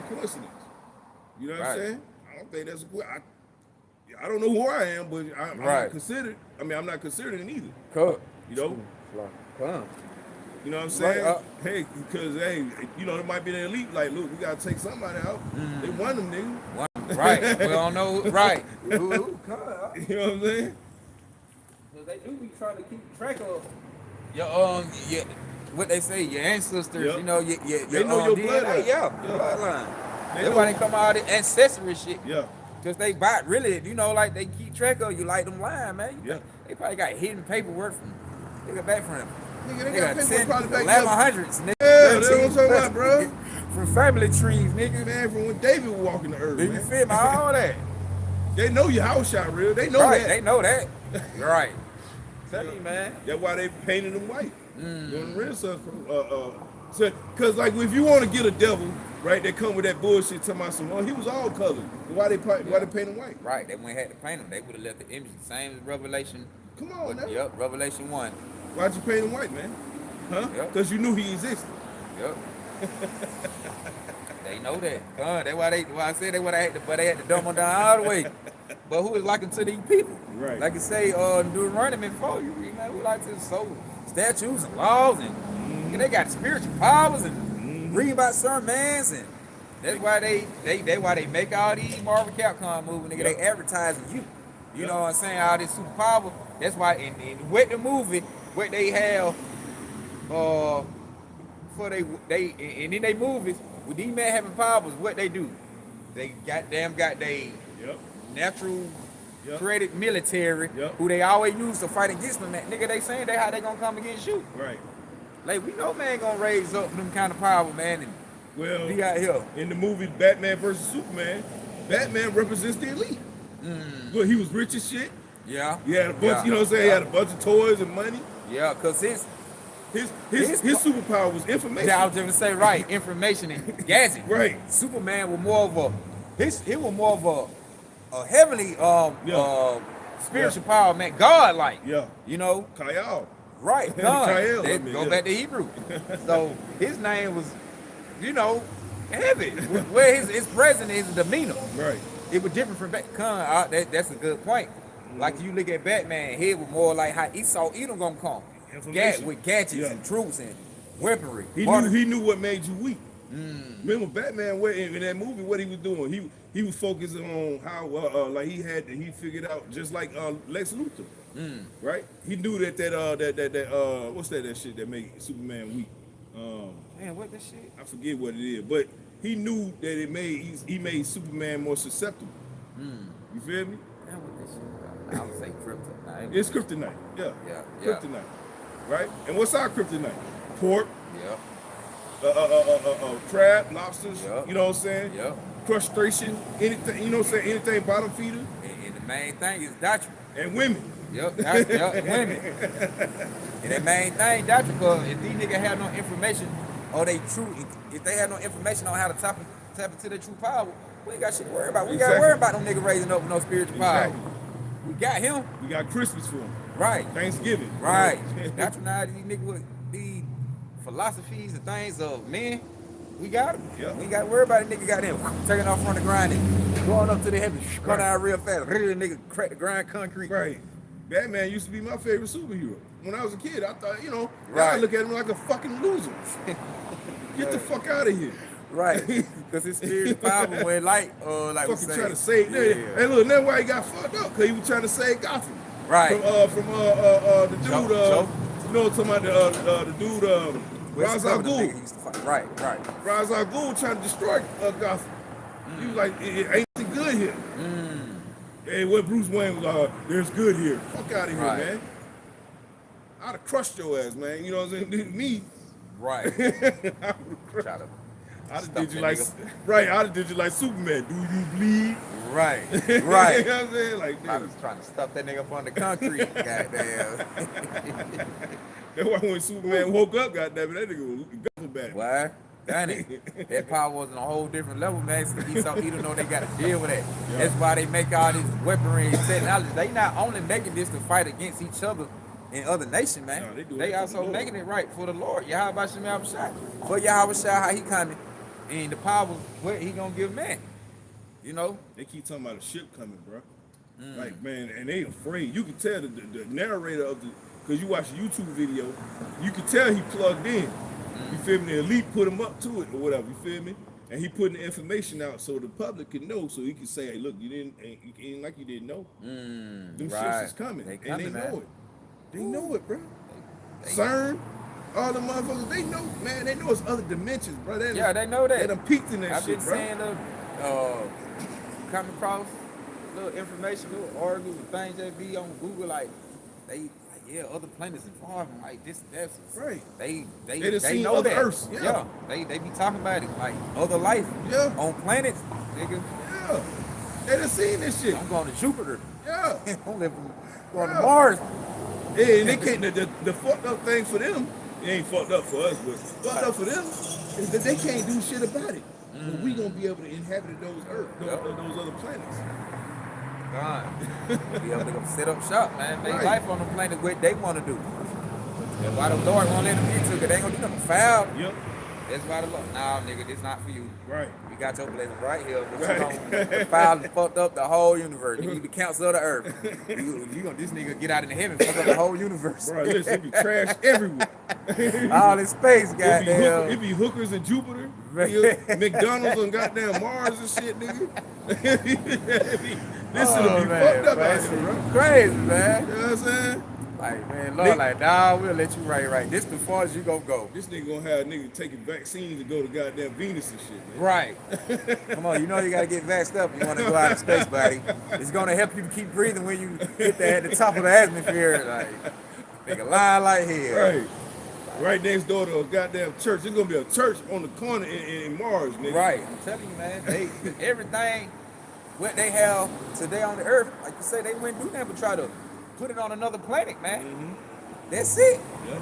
coincidence. You know what I'm saying? I don't think that's I don't know who I am, but I'm not considered. I mean, I'm not considered it either. Cool. You know what I'm saying? Hey, because it might be the elite. Like, look, we gotta take somebody out. They won them, nigga. Right. We don't know. Right. You know what I'm saying? They do be trying to keep track of your what they say, your ancestors. Yep. You know, your they know your bloodline. Bloodline. That's why they come out of ancestry shit. Yeah. Because they buy really, like they keep track of you like them lying, man. They probably got hidden paperwork from back from them. Nigga, they got paperwork probably back 1100s, nigga. Yeah, that's what I'm talking about, bro. From family trees, nigga. Man, from when David was walking the earth, man. You feel me? All that. They know your house shot real. They know that. They know that. Right. Tell you, man. That's why they painted them white. Doing the real stuff. Because, like, if you want to get a devil, right, they come with that bullshit talking about he was all colored. Why they paint him white? Right. They wouldn't have to paint him. They would have left the image the same as Revelation Come on, now. Yep, Revelation 1. Why'd you paint him white, man? Huh? Yep. Because you knew he existed. Yep. They know that. That's why I said they had to dumb them down all the way. But who is like to these people? Right. Like you say, Deuteronomy 4, you read, man, who like to soul statutes and laws and they got spiritual powers and read about sermons and that's why they make all these Marvel Capcom movies, nigga. They advertising you. You know what I'm saying? All this superpower. That's why in with the movie, what they have for they and in they movies, with these men having powers, what they do? They got they natural created military who they always use to fight against them. Nigga, they saying how they gonna come against you. Right. Like we know man gonna raise up them kind of power, man, and be out here. In the movie Batman versus Superman, Batman represents the elite. Well, he was rich as shit. Yeah. He had a bunch, you know what I'm saying? He had a bunch of toys and money. Yeah, cause his superpower was information. Yeah, I was just gonna say right, information and gadget. Right. Superman was more of a heavenly spiritual power, man. God like. Yeah. You know? Kyle. Right, God. Kyle, Go back to Hebrew. So his name was, you know, heavy. Where his presence is demeanor. Right. It was different from that's a good point. Like you look at Batman, he was more like how Esau Edom gonna come. With gadgets and troops and weaponry. He knew what made you weak. Remember Batman in that movie, what he was doing? He was focusing on how like he figured out just like Lex Luthor. Right? He knew that what's that shit that made Superman weak? Man, what that shit? I forget what it is, but he knew that he made Superman more susceptible. You feel me? Man, what that shit? I would say kryptonite. It's kryptonite. Yeah. Kryptonite. Right? And what's our kryptonite? Pork. Crab, lobsters. You know what I'm saying? Frustration. Anything. You know what I'm saying? Anything bottom feeder. And the main thing is doctrine. And women. Women. And the main thing, doctrine, because if these niggas have no information or if they have no information on how to tap into their true power, we ain't got shit to worry about. We got to worry about them niggas raising up with no spiritual power. We got him. We got Christmas for him. Right. Thanksgiving. Right. Doctrine, these niggas with these philosophies and things of men, we got them. We ain't got to worry about it. Nigga got them taking off from the grind and going up to the heavens, going down real fast. Really, nigga crack the grind concrete. Right. Batman used to be my favorite superhero. When I was a kid, I thought, I look at him like a fucking loser. Get the fuck out of here. Right. Because his spiritual power went like fucking trying to save. Hey, look, that's why he got fucked up, because he was trying to save Gotham. Right. From the dude, talking about the dude, Ra's al Ghul. Right. Ra's al Ghul trying to destroy Gotham. He was like, it ain't anything good here. Hey, what Bruce Wayne was there's good here. Fuck out of here, man. I'd have crushed your ass, man. You know what I'm saying? Me. Right. I'd have did you like I'd have did you like Superman. Do you bleed? Right. You know what I'm saying? Like, I was trying to stuff that nigga up on the concrete. Goddamn. That's why when Superman woke up, goddamn it, that nigga was guffing back. Why? Done it. That power was on a whole different level, man. So Edom know they got to deal with that. That's why they make all this weaponry and technology. They not only making this to fight against each other in other nations, man. No, they also making it right for the Lord. Yahweh Shem Shai. For Yahweh Shai, how he coming, and the power, what he gonna give man. You know? They keep talking about a ship coming, bro. Like, man, and they afraid. You can tell the narrator of because you watch a YouTube video, you can tell he plugged in. You feel me? The elite put him up to it or whatever, you feel me? And he putting the information out so the public can know, so he can say, hey, look, you ain't like you didn't know. Them ships is coming. And they know it. They know it, bro. CERN, all the motherfuckers, they know, man, they know it's other dimensions, bro. They know that. They done peeked in that I've shit, been bro. saying, coming across little information, little articles and things that be on Google, like, other planets involved, like this, that's right. They know that. Earths. Yeah. They be talking about it, like other life. Yeah. On planets, nigga. Yeah. They done seen this shit. I'm going to Jupiter. Yeah. I'm going to Mars. Yeah, and they can't. The fucked up thing for them, it ain't fucked up for us, but fucked up for them is that they can't do shit about it. But we gonna be able to inhabit those Earth, those other planets. God. Be able to go set up shop, man. Make Right. life on the planet what they want to do. That's why the Lord won't let them get to it, 'cause they ain't gonna do nothing foul. Yep. That's why the Lord, nah, nigga, this not for you. Right. We got your blessing right here, but Right. you gonna defile and fucked up the whole universe. You the council of the earth. You gonna this nigga get out into heaven, fuck up the whole universe. Bro, listen, it be trash everywhere. All in space, It goddamn. be hookers in Jupiter, Man. nigga, McDonald's on goddamn Mars and shit, nigga. This shit'll be fucked up out here, bro. Crazy, man. You know what I'm saying? Like, man, Lord, like, nah, we'll let you right. This the far as you gonna go. This nigga gonna have niggas taking vaccines to go to goddamn Venus and shit, man. Right. Come on, you know you gotta get vaxxed up. You wanna go out in space, buddy. It's gonna help you to keep breathing when you get there at the top of the atmosphere. Like, nigga, lying like hell. Right. Right next door to a goddamn church. There's gonna be a church on the corner in Mars, nigga. Right. I'm telling you, man. Everything what they have today on the earth, like you say, they wouldn't do nothing but try to put it on another planet, man. Mm-hmm. That's it. Yeah.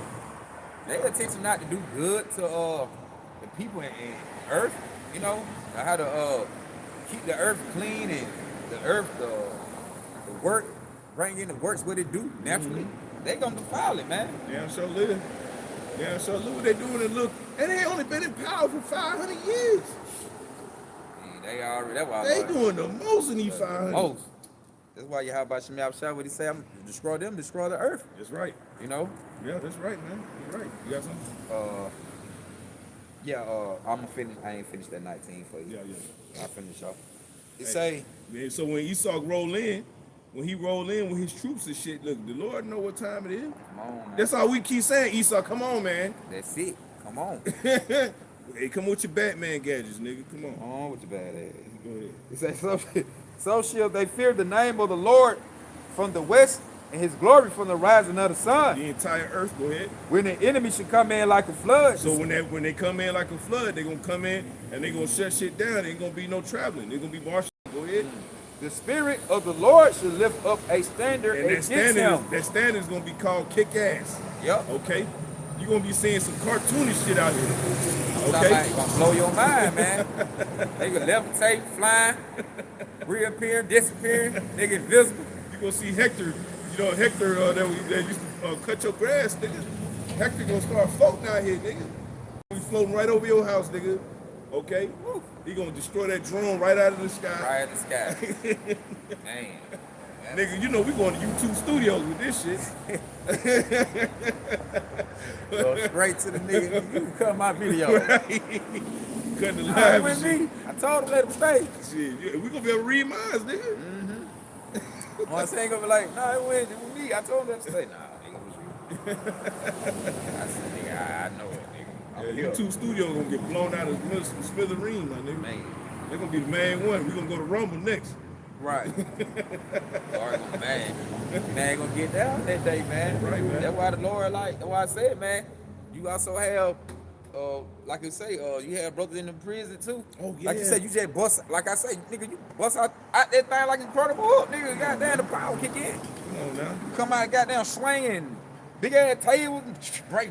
They attention not to do good to the people in Earth, you know, how to keep the Earth clean and the Earth the work, bring in the works what it do naturally. Mm-hmm. They gonna defile it, man. Damn sure live. Damn sure look what they doing and look. And they ain't only been in power for 500 years. Yeah, they already. That's why They doing the most in these 500. most. That's why you have about Shemi Abshai what he say, I'm destroy them, destroy the Earth. That's right. You know. Yeah, that's right, man. You're right. You got something? I'm gonna finish. I ain't finished that 19 for you. Yeah. I'll finish off. It Hey. say. Man, so when Esau roll in, when he roll in with his troops and shit, look, the Lord know what time it is. Come on, man. That's all we keep saying, Esau, come on, man. That's it. Come on. Hey, come with your Batman gadgets, nigga. Come on. Come on with your bad ass. Go ahead. It says, so shall they fear the name of the Lord from the west and his glory from the rising of the sun. The entire earth, go ahead. When the enemy should come in like a flood. So when they come in like a flood, they gonna come in and they gonna shut shit down. There ain't gonna be no traveling. They gonna be marching. Go ahead. The spirit of the Lord should lift up a standard And that against standard, him. that standard is gonna be called kick ass. Yep. Okay? You're gonna be seeing some cartoonish shit out here. Somebody Okay? gonna blow your mind, man. They can levitate, flying, reappearing, disappearing, nigga invisible. You're gonna see Hector, that used to cut your grass, nigga. Hector gonna start floating out here, nigga. He floating right over your house, nigga. Okay? Woo. He gonna destroy that drone right out of the sky. Right in the sky. Man. Nigga, you know we going to YouTube studios with this shit. Go straight to the nigga. You can cut my video. Cutting the Nah, live with and me. I told him let him stay. shit. Yeah, we gonna be able to read minds, nigga. I ain't gonna be like, nah, it was me. I told him let him stay. Nah, nigga, it was you. I said, nigga, I know it, nigga. Yeah, I'm here. YouTube studio gonna get blown out of smithereens, my nigga. Man. They're gonna be the main one. We gonna go to Rumble next. Right. Lord gonna man. Man gonna get down that day, man. Right, man. That's why the Lord that's why I said, man, you also have like I say, you have brothers in the prison too. Oh, Like you yeah. said, you just bust, like I say, nigga, you bust out that thing like Incredible Hulk, nigga. Goddamn, the power kick in. Come on now. You come out goddamn swinging, big ass tables,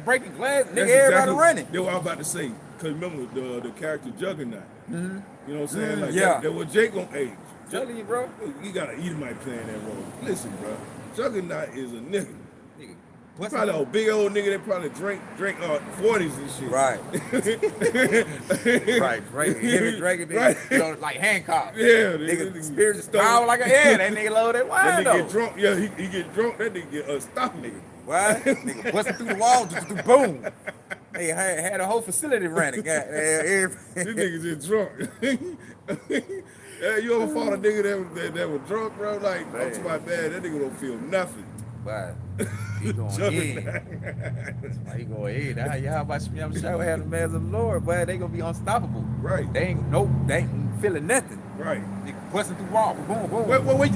breaking glass, nigga, everybody running. That's what I was about to say. Cause remember the character Juggernaut. Mm-hmm. You know what I'm saying? Like yeah. that was Jake on age. Telling you, bro. You got an Edomite playing that role. Listen, bro. Juggernaut is a nigga. Nigga, He probably a big old nigga that probably drink 40s and shit. Right. Right. Heavy drinking, nigga, Right. you know, like Hancock. Yeah, Nigga, spirits stone. power like a head. That nigga load that wine That nigga though. get drunk. Yeah, he get drunk. That nigga get unstoppable. Nigga, why? Nigga busting through the wall, boom. They had a whole facility running. This nigga just drunk. Yeah, you ever fought a nigga that was drunk, bro? Like, I'm to my bad, that nigga don't feel nothing. But he going in. He going in. How about you? I'm sure have the mans of the Lord, but they gonna be unstoppable. Right. They ain't feeling nothing. Right. Nigga busting through wall, boom, boom.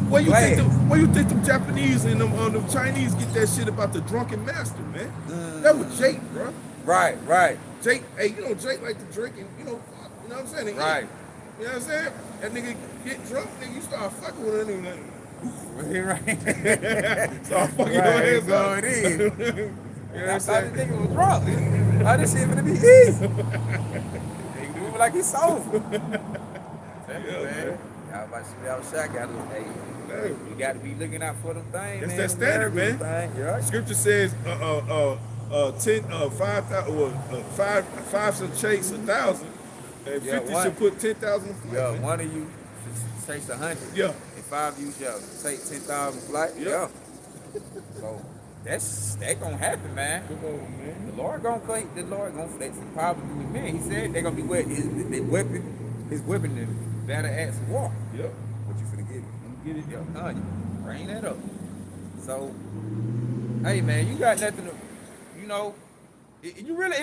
Where you think them Japanese and them Chinese get that shit about the drunken master, man? That was Jake, bro. Right. Jake, hey, you know Jake like to drink and you know what I'm saying? Right. You know what I'm saying? That nigga get drunk, nigga, you start fucking with a nigga. Right. Start fucking your Right, ass so up. it is. You know what I I'm thought saying? the nigga was drunk. I this shit finna be easy. Nigga moving like he's sober. Yeah, man. Y'all about to shout out. Hey, Hey. You got to be looking out for them things, That's man. that standard, man. Yeah. Scripture says, 5 shall chase 1,000, and 50 shall put 10,000 to flight. Yeah, man. one of you should chase 100. Yeah. And 5 of you shall take 10,000 flight. Yeah. So that gonna happen, man. Come on, man. The Lord gonna flex the power through the man. He said they're gonna be his weapon in battle acts of war. Yep. What you finna get it? I'm get it. Yeah, you bring that up. So, hey man, you got nothing to, it really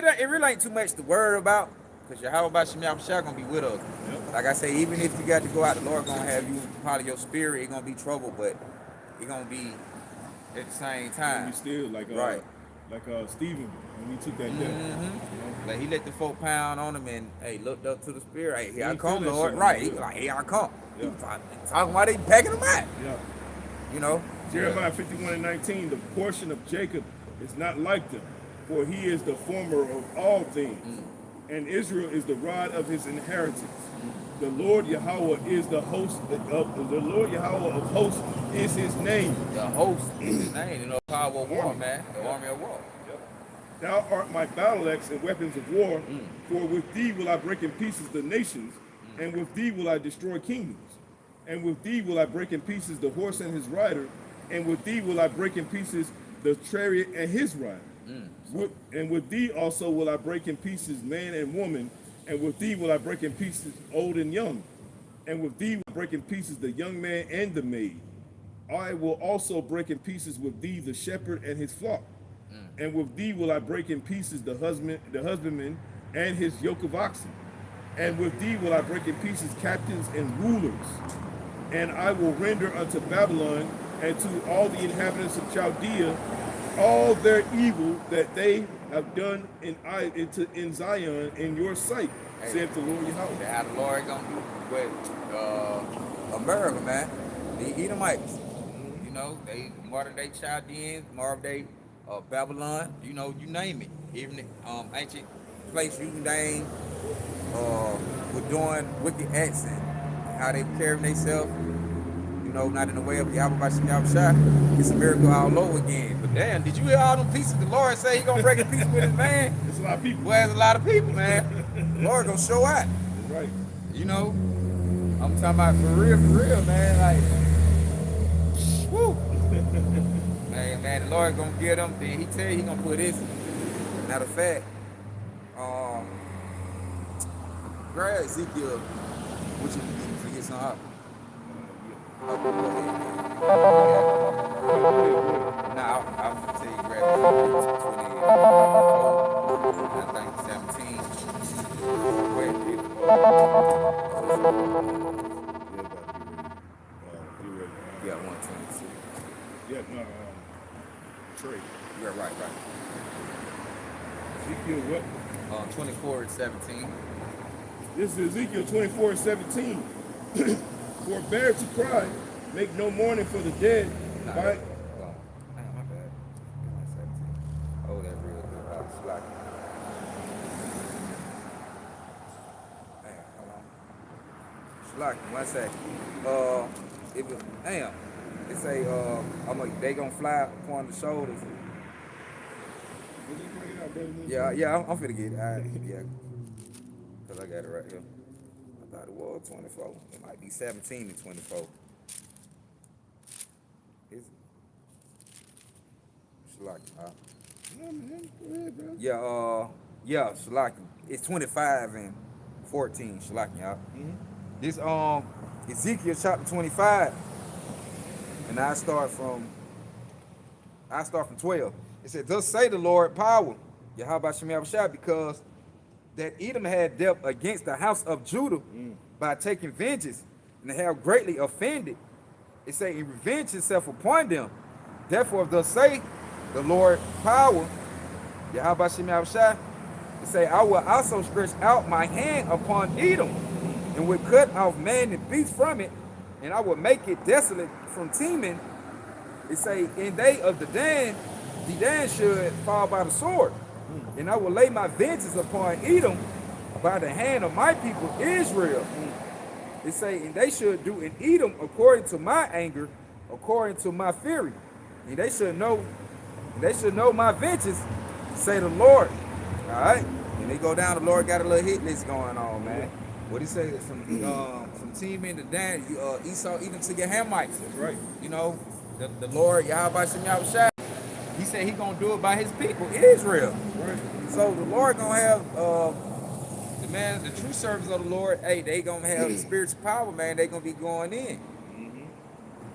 ain't too much to worry about, because Yahweh Shem Yahushua gonna be with us. Yep. Like I say, even if you got to go out, the Lord gonna have you part of your spirit. It gonna be trouble, but it gonna be at the same time. We still like Right. like Stephen when we took that death. Mm-hmm. You know? Like he let the folk pound on him and looked up to the spirit. Hey, here He I come, feel that Lord. shit, Right. yeah. He like, here I come. Yeah. Talking why they packing him out. Yeah. You know? Jeremiah 51:19, the portion of Jacob is not like them, for he is the former of all things, and Israel is the rod of his inheritance. The Lord Yahweh is the Lord Yahweh of hosts is his name. The host is his name. Power of war, man. The army of war. Thou art my battle axe and weapons of war, for with thee will I break in pieces the nations, and with thee will I destroy kingdoms. And with thee will I break in pieces the horse and his rider, and with thee will I break in pieces the chariot and his rider. And with thee also will I break in pieces man and woman, and with thee will I break in pieces old and young. And with thee will I break in pieces the young man and the maid. I will also break in pieces with thee the shepherd and his flock. And with thee will I break in pieces the husbandman and his yoke of oxen. And with thee will I break in pieces captains and rulers. And I will render unto Babylon and to all the inhabitants of Chaldea all their evil that they have done in Zion in your sight, saith the Lord Yahweh. How the Lord gonna do with America, man. The Edomites. They modern day Chaldeans, modern day Babylon, you name it. Even the ancient place you name were doing wicked acts and how they carrying themselves, not in the way of Yahweh Shem Yahushua. It's a miracle all over again. But damn, did you hear all them pieces the Lord say he gonna break a piece with his man? There's a lot of people. Well, there's a lot of people, man. The Lord gonna show out. That's right. I'm talking about for real, man. Like, woo. Man, the Lord gonna get them. Then he tell you he gonna put this. Matter of fact, grab Ezekiel, what you forget something out. Nah, I'm gonna tell you grab Ezekiel 24, I think 17. Where yeah, 122. Yeah, no, trade. Yeah, right. Ezekiel what? 24 and 17. This is Ezekiel 24:17. Forbear to cry, make no mourning for the dead. Nah, By, damn, my bad. 17. Oh, that real good. I was slacking. Damn, hold on. Slacking, 1 second. It was, damn. It say, they gonna fly upon the shoulders. Yeah, I'm finna get it. Yeah. Because I got it right here. I thought it was 24. It might be 17 and 24. It's Shalaki. no, man, go ahead, bro. Yeah, Shalaki. It's 25 and 14, Shalaki, y'all. This Ezekiel chapter 25. And I start from 12. It said, thus say the Lord power, Yahweh Shem Yahushua, because that Edom had dealt against the house of Judah by taking vengeance, and they have greatly offended. It say, he revenged himself upon them. Therefore, thus say the Lord power, Yahweh Shem Yahushua, it say, I will also stretch out my hand upon Edom, and will cut off man and beast from it, and I will make it desolate from Teman. It say, in day of the Dan should fall by the sword. And I will lay my vengeance upon Edom by the hand of my people Israel. It say, and they should do in Edom according to my anger, according to my fury. And they should know my vengeance, say the Lord. All right? And they go down, the Lord got a little hit list going on, man. What he say? From team into Dan, Esau, Edom to your Hamites. That's right. You know, the Lord, Yahweh Shem Yahushua, he said he gonna do it by his people, Israel. Right. So the Lord gonna have the true servants of the Lord, hey, they gonna have the spiritual power, man. They gonna be going in. Mm-hmm.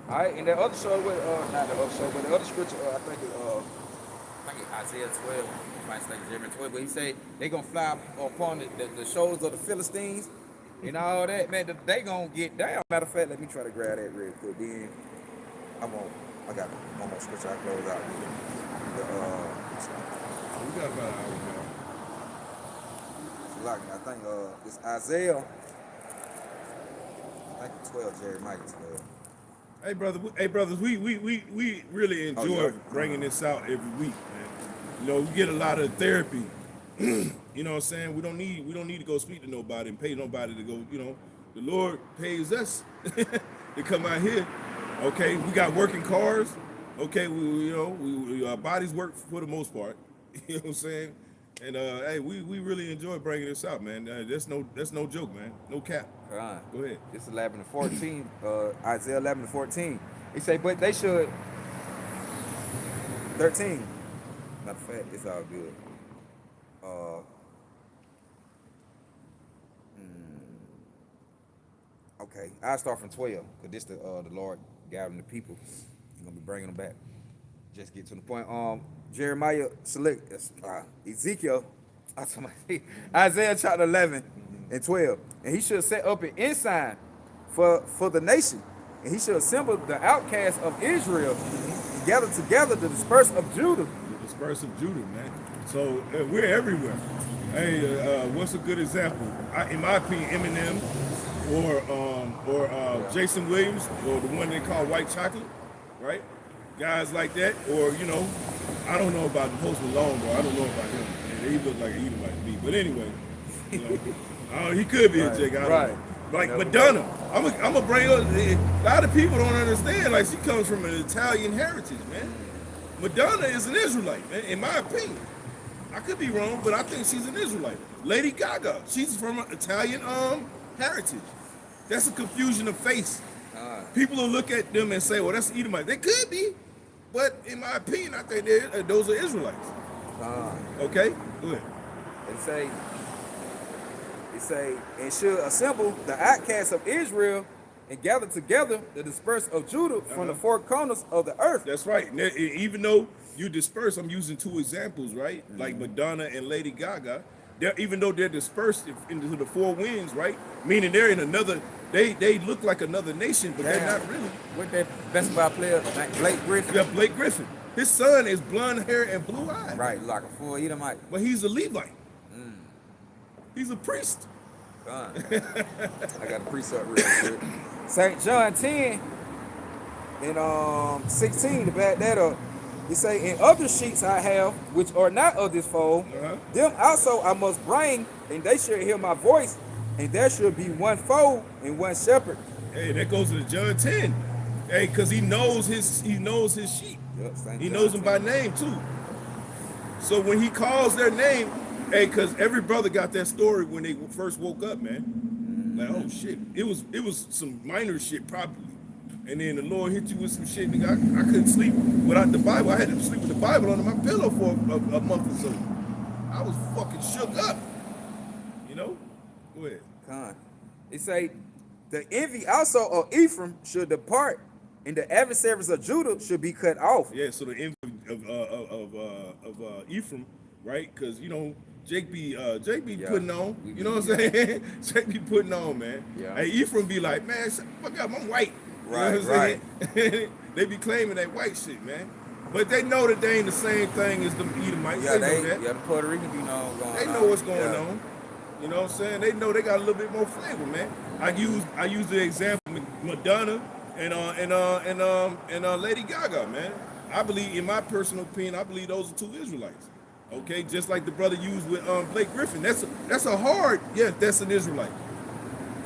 All right, and the other show with not the other show, but the other scripture, I think it's Isaiah 12, I might say Jeremiah 12, but he said they gonna fly upon the shoulders of the Philistines and all that, man. They gonna get down. Matter of fact, let me try to grab that real quick. Then I got one more scripture I close out with. We got about an hour now. I think it's Isaiah. I think it's 12, Jeremiah 12. Hey brothers, we really enjoy bringing this out every week, man. You know, we get a lot of therapy. You know what I'm saying? We don't need to go speak to nobody and pay nobody to go, you know. The Lord pays us to come out here. Okay, we got working cars. Okay, we our bodies work for the most part. You know what I'm saying? And hey, we really enjoy bringing this out, man. That's no joke, man. No cap. Go ahead. It's 11-14. Isaiah 11-14. He say, but they should. 13. Matter of fact, it's all good. Okay, I'll start from 12 because this the Lord gathering the people. He's gonna be bringing them back. Just get to the point. Jeremiah select Ezekiel, Isaiah chapter 11 and 12, and he should set up an ensign for the nation, and he should assemble the outcasts of Israel, and gather together the dispersed of Judah. The dispersed of Judah, man. So we're everywhere. Hey, what's a good example? In my opinion, Eminem or Jason Williams, or the one they call White Chocolate, right? Guys like that, or you know, I don't know about Post Malone, bro. I don't know about him. Man, he looked like an Edomite to me. But anyway, you know, he could be a Jake. I don't know. Like Madonna, I'm gonna bring up. A lot of people don't understand. Like she comes from an Italian heritage, man. Madonna is an Israelite, man. In my opinion, I could be wrong, but I think she's an Israelite. Lady Gaga, she's from an Italian heritage. That's a confusion of face. People will look at them and say, "Well, that's Edomite." They could be. But in my opinion, I think those are Israelites. Okay? Go ahead. It say, and should assemble the outcasts of Israel and gather together the dispersed of Judah from the four corners of the earth. That's right. Even though you disperse, I'm using two examples, right? Like Madonna and Lady Gaga. Even though they're dispersed into the four winds, right? Meaning they're in another, they look like another nation, but they're not really. What that basketball player, Blake Griffin? Yeah, Blake Griffin. His son is blonde hair and blue eyes. Right, like a full Edomite. But he's a Levite. He's a priest. I got a precept real quick. St. John 10 and 16 to back that up. He say, "In other sheets I have, which are not of this fold, them also I must bring, and they shall hear my voice, and there should be one fold and one shepherd." Hey, that goes to John 10. Hey, because he knows his sheep. Yep, he knows them by name too. So when he calls their name, hey, because every brother got that story when they first woke up, man. Like, oh shit, it was some minor shit probably. And then the Lord hit you with some shit, nigga. I couldn't sleep without the Bible. I had to sleep with the Bible under my pillow for a month or so. I was fucking shook up. You know? Go ahead. It say, the envy also of Ephraim should depart, and the adversaries of Judah should be cut off. Yeah, so the envy of Ephraim, right? Because, you know, Jake be putting on. You know what I'm saying? Jake be putting on, man. Yeah. Hey, Ephraim be like, man, fuck up, I'm white. Right, you know what I'm saying? They be claiming that white shit, man. But they know that they ain't the same thing as the Edomites. Yeah, they know that. Yeah, the Puerto Rican be know what's going on. They know what's going on. You know what I'm saying? They know they got a little bit more flavor, man. I use the example Madonna and Lady Gaga, man. I believe, in my personal opinion, I believe those are two Israelites. Okay, just like the brother used with Blake Griffin. That's a hard, yes, that's an Israelite.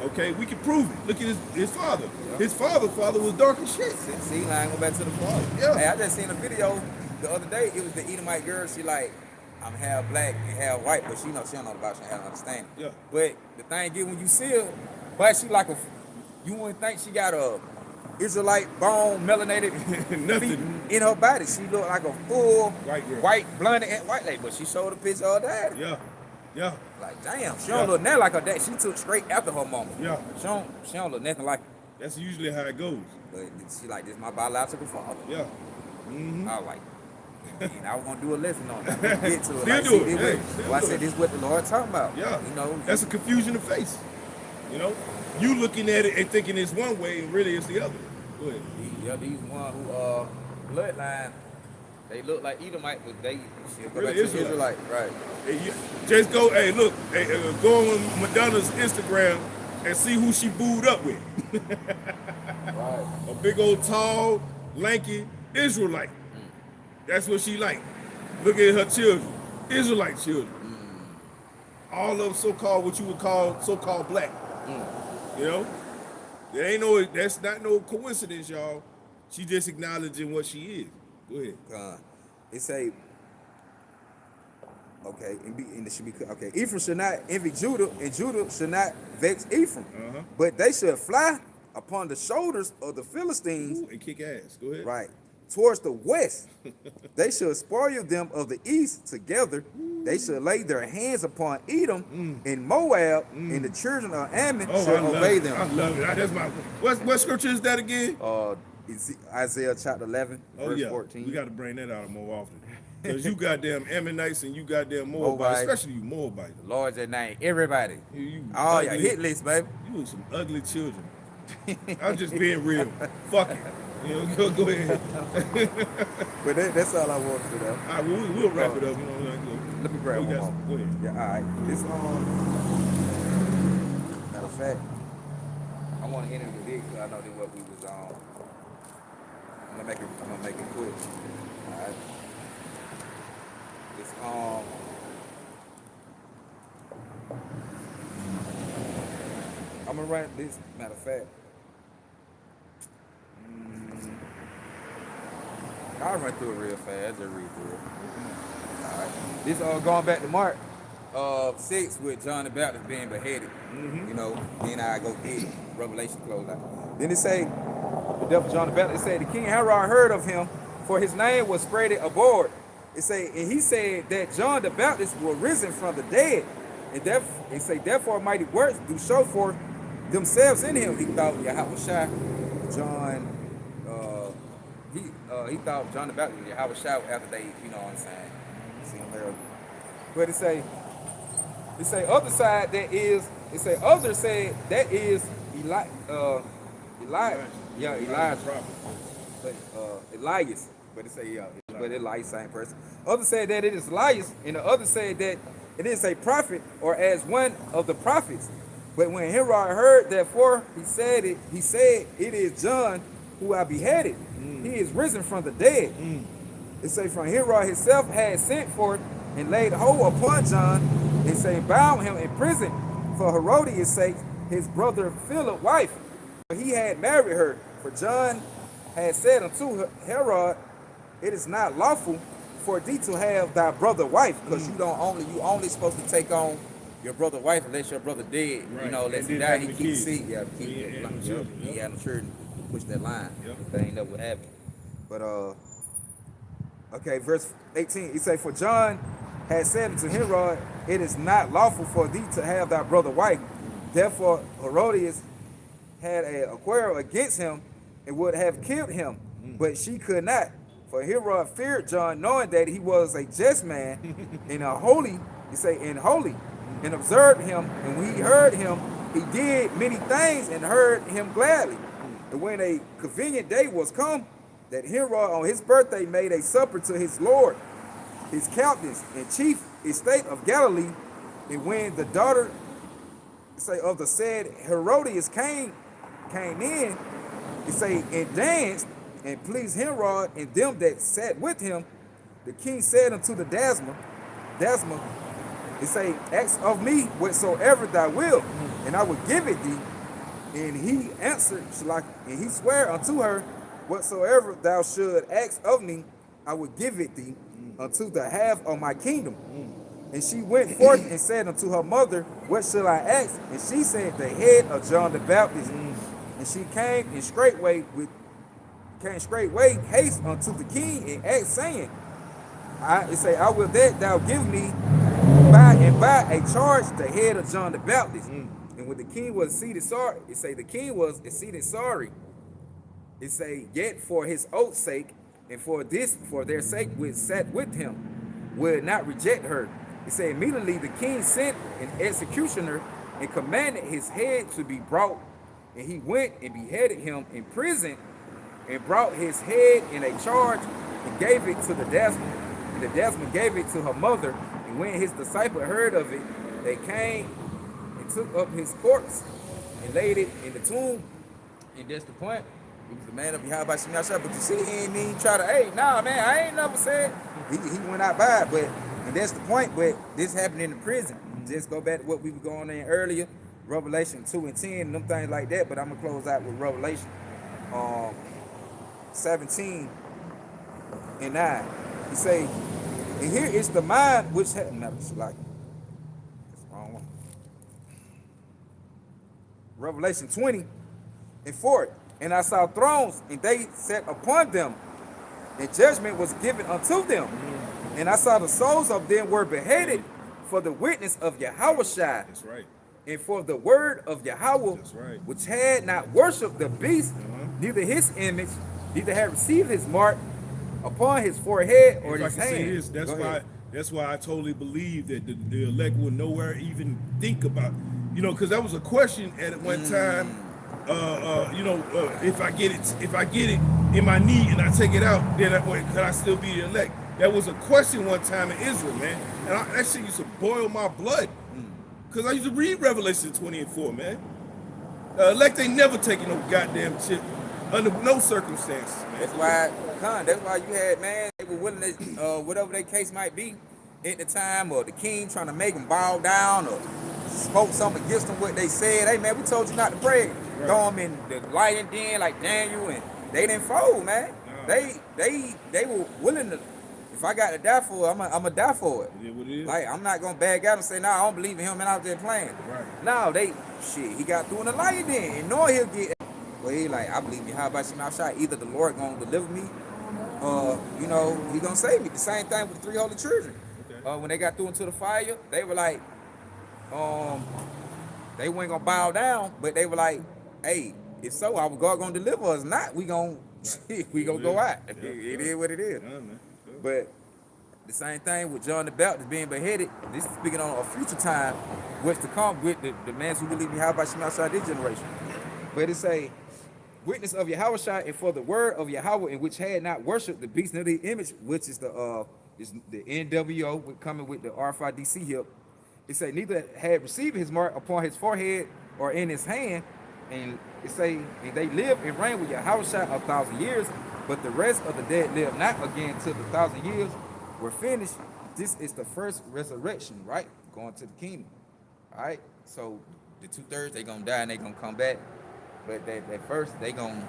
Okay, we can prove it. Look at his father. Yeah. His father was dark as shit. See, now I go back to the father. Yeah. Hey, I just seen a video the other day. It was the Edomite girl. She like, I'm half black and half white, but she don't know about. She don't understand. Yeah. But the thing is, when you see her, but she like you wouldn't think she got a Israelite bone melanated Nothing. feet in her body. She looked like a full White girl. white blondie and white lady, but she showed a picture of her dad. Yeah. Yeah. Like, damn, she don't look nothing like her dad. She took straight after her mama. Yeah. She don't look nothing like her. That's usually how it goes. But she like, this my biological father. Yeah. Mm-hmm. I was like, and I was gonna do a lesson on that. Get to it. Still Like, do see, it. this Hey, what- still well, I do said it. this is what the Lord talking about. Yeah. You know, That's a confusion of face. You know? You looking at it and thinking it's one way and really it's the other. Go ahead. these one who bloodline, they look like Edomite, but they still go Really back to Israelite. Israelite, right? Hey, just go, hey, look, hey, go on Madonna's Instagram and see who she booed up with. Right. A big old tall, lanky Israelite. That's what she like. Look at her children, Israelite children. All of them so-called, what you would call so-called black. You know? That's not no coincidence, y'all. She just acknowledging what she is. Go ahead. It say, okay, and it should be okay. Ephraim should not envy Judah, and Judah should not vex Ephraim, but they should fly upon the shoulders of the Philistines. Ooh, and kick ass. Go ahead. Right. Towards the west, they should spoil them of the east together. They should lay their hands upon Edom and Moab, and the children of Ammon Oh, should I love obey it. them. I love it. That's my. What scripture is that again? It's Isaiah chapter 11, Oh verse yeah, 14. we got to bring that out more often. Because you goddamn Ammonites and you goddamn Moabites, Moabite. especially you Moabites. The Lord's that name. Everybody. You Oh, yeah, ugly- hit list, baby. You some ugly children. I'm just being real. Fuck it. You know, go ahead. But that's all I want to do. All right, we'll wrap it up. You know, Let me grab we one got more. some- Go ahead. Yeah, all right. This matter of fact, I want to end it with this because I know that what we was on. I'm gonna make it quick. All right. It's I'm gonna write this. Matter of fact, I'll run through it real fast. Just read through it. All right. This going back to Mark 6 with John the Baptist being beheaded. You know, then I go get Revelation closed out. Then it say, the death of John the Baptist, it say, the king Herod heard of him, for his name was spread abroad. It say, and he said that John the Baptist was risen from the dead. And it say, therefore mighty works do show forth themselves in him. He thought Yahushua, John, he thought John the Baptist was Yahushua after they, you know what I'm saying, see him there. But it say other side that is, it say others say that is Elijah. But Elias. But it say but Elias same person. Others say that it is Elias, and the others say that it is a prophet or as one of the prophets. But when Herod heard that he said it is John who I beheaded. He is risen from the dead. It say from Herod himself had sent forth and laid hold upon John, and say bound him in prison for Herodias' sake, his brother Philip's wife. He had married her, for John had said unto Herod, it is not lawful for thee to have thy brother wife, because you only supposed to take on your brother wife unless your brother dead. Right. You know, unless And he then died, having he keep kids. seed. Yeah, He keep ain't that had no line. children, He yep. had no children. Push that line. Yep. That ain't never would happen. But okay, verse 18. He say, for John had said unto Herod, it is not lawful for thee to have thy brother wife. Therefore Herodias had a quarrel against him and would have killed him, but she could not. For Herod feared John, knowing that he was a just man and a holy, and holy, and observed him, and when he heard him, he did many things and heard him gladly. And when a convenient day was come, that Herod on his birthday made a supper to his lord, his captains and chief estate of Galilee, and when the daughter of the said Herodias came in, and danced and pleased Herod and them that sat with him, the king said unto the Dasma, It say, ask of me whatsoever thou wilt, and I will give it thee. And he answered, and he sware unto her, whatsoever thou should ask of me, I will give it thee unto the half of my kingdom. And she went forth and said unto her mother, what shall I ask? And she said, the head of John the Baptist. And she came straightway haste unto the king and asked, saying, I will that thou give me by and by a charge the head of John the Baptist. And when the king was exceeded sorry, it say the king was exceeded sorry. It say, yet for his oath's sake, and for their sake which sat with him, would not reject her. It say, immediately the king sent an executioner and commanded his head to be brought. And he went and beheaded him in prison, and brought his head in a charge, and gave it to the Desmond. And the Desmond gave it to her mother. And when his disciple heard of it, they came and took up his corpse and laid it in the tomb. And that's the point. He was the man of Yahweh Shemashah, but you see, he ain't even try to, hey, nah, man, I ain't never said. He went out by it, and that's the point, but this happened in the prison. Just go back to what we were going in earlier, Revelation 2 and 10, and them things like that, but I'm going to close out with Revelation 17 and 9. He say, and here is the mind which had, no, it's like, it's the wrong one. Revelation 20 and 4. And I saw thrones, and they sat upon them, and judgment was given unto them. And I saw the souls of them were beheaded for the witness of Yahushua. That's right. And for the word of Yahweh, That's right. which had not worshipped the beast, neither his image, neither had received his mark upon his forehead or his hand. Say this, that's why I totally believe that the elect will nowhere even think about, because that was a question at one time. If I get it in my knee and I take it out, then could I still be the elect? That was a question one time in Israel, man, and that shit used to boil my blood, because I used to read Revelation 20 and 4, man. Elect ain't never taking no goddamn shit under no circumstances, man. That's why you had, man, they were willing to, whatever their case might be at the time, or the king trying to make them bow down, or spoke something against them, what they said. Hey, man, we told you not to pray. Right. Throw them in the lion den like Daniel, and they didn't fold, man. No. They were willing to, if I got to die for it, I'm going to die for it. It is what it is. Like, I'm not going to back out and say, nah, I don't believe in him, man, I was just playing. Right. No, he got through in the lion den, and knowing he'll get, well, he like, I believe in how about Shemashah, either the Lord going to deliver me, he going to save me. The same thing with the 3 holy children. Okay. When they got through into the fire, they were like, they weren't going to bow down, but they were like, hey, if so, our God going to deliver us. Not, we going to go out. Yeah. It is what it is. Yeah, man. Yeah. But the same thing with John the Baptist being beheaded. This is speaking on a future time, what's to come with the man who believe in how about Shemashah this generation. But it say, witness of Yahushua, and for the word of Yahweh, in which had not worshipped the beast nor the image, which is the NWO, with coming with the R5DC hip. It say neither had received his mark upon his forehead or in his hand, and it say, and they live and reign with Yahushua 1,000 years, but the rest of the dead live not again till the 1,000 years were finished. This is the first resurrection, right? Going to the kingdom. All right. So the 2/3 they gonna die and they gonna come back, but that first they gonna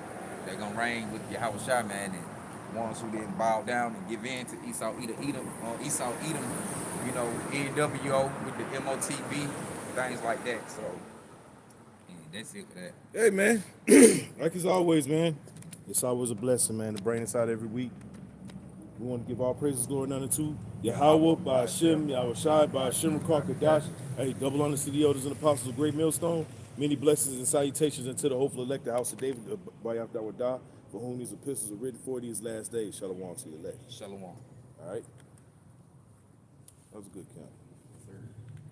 reign with Yahushua, man, and ones who didn't bow down and give in to Esau Edom, NWO with the MOTB, things like that. So yeah, that's it for that. Hey, man, like as always, man, it's always a blessing, man, to bring us out every week. We want to give all praises, glory, and honor to Yahweh, by Hashem, Yahushua, by Hashem, Kadash. Hey, double honor to the elders and apostles of Great Millstone. Many blessings and salutations unto the hopeful elect, the house of David, by Yahweh, for whom these epistles are written for these last days. Shalom to the elect. Shalom. All right. That was a good count.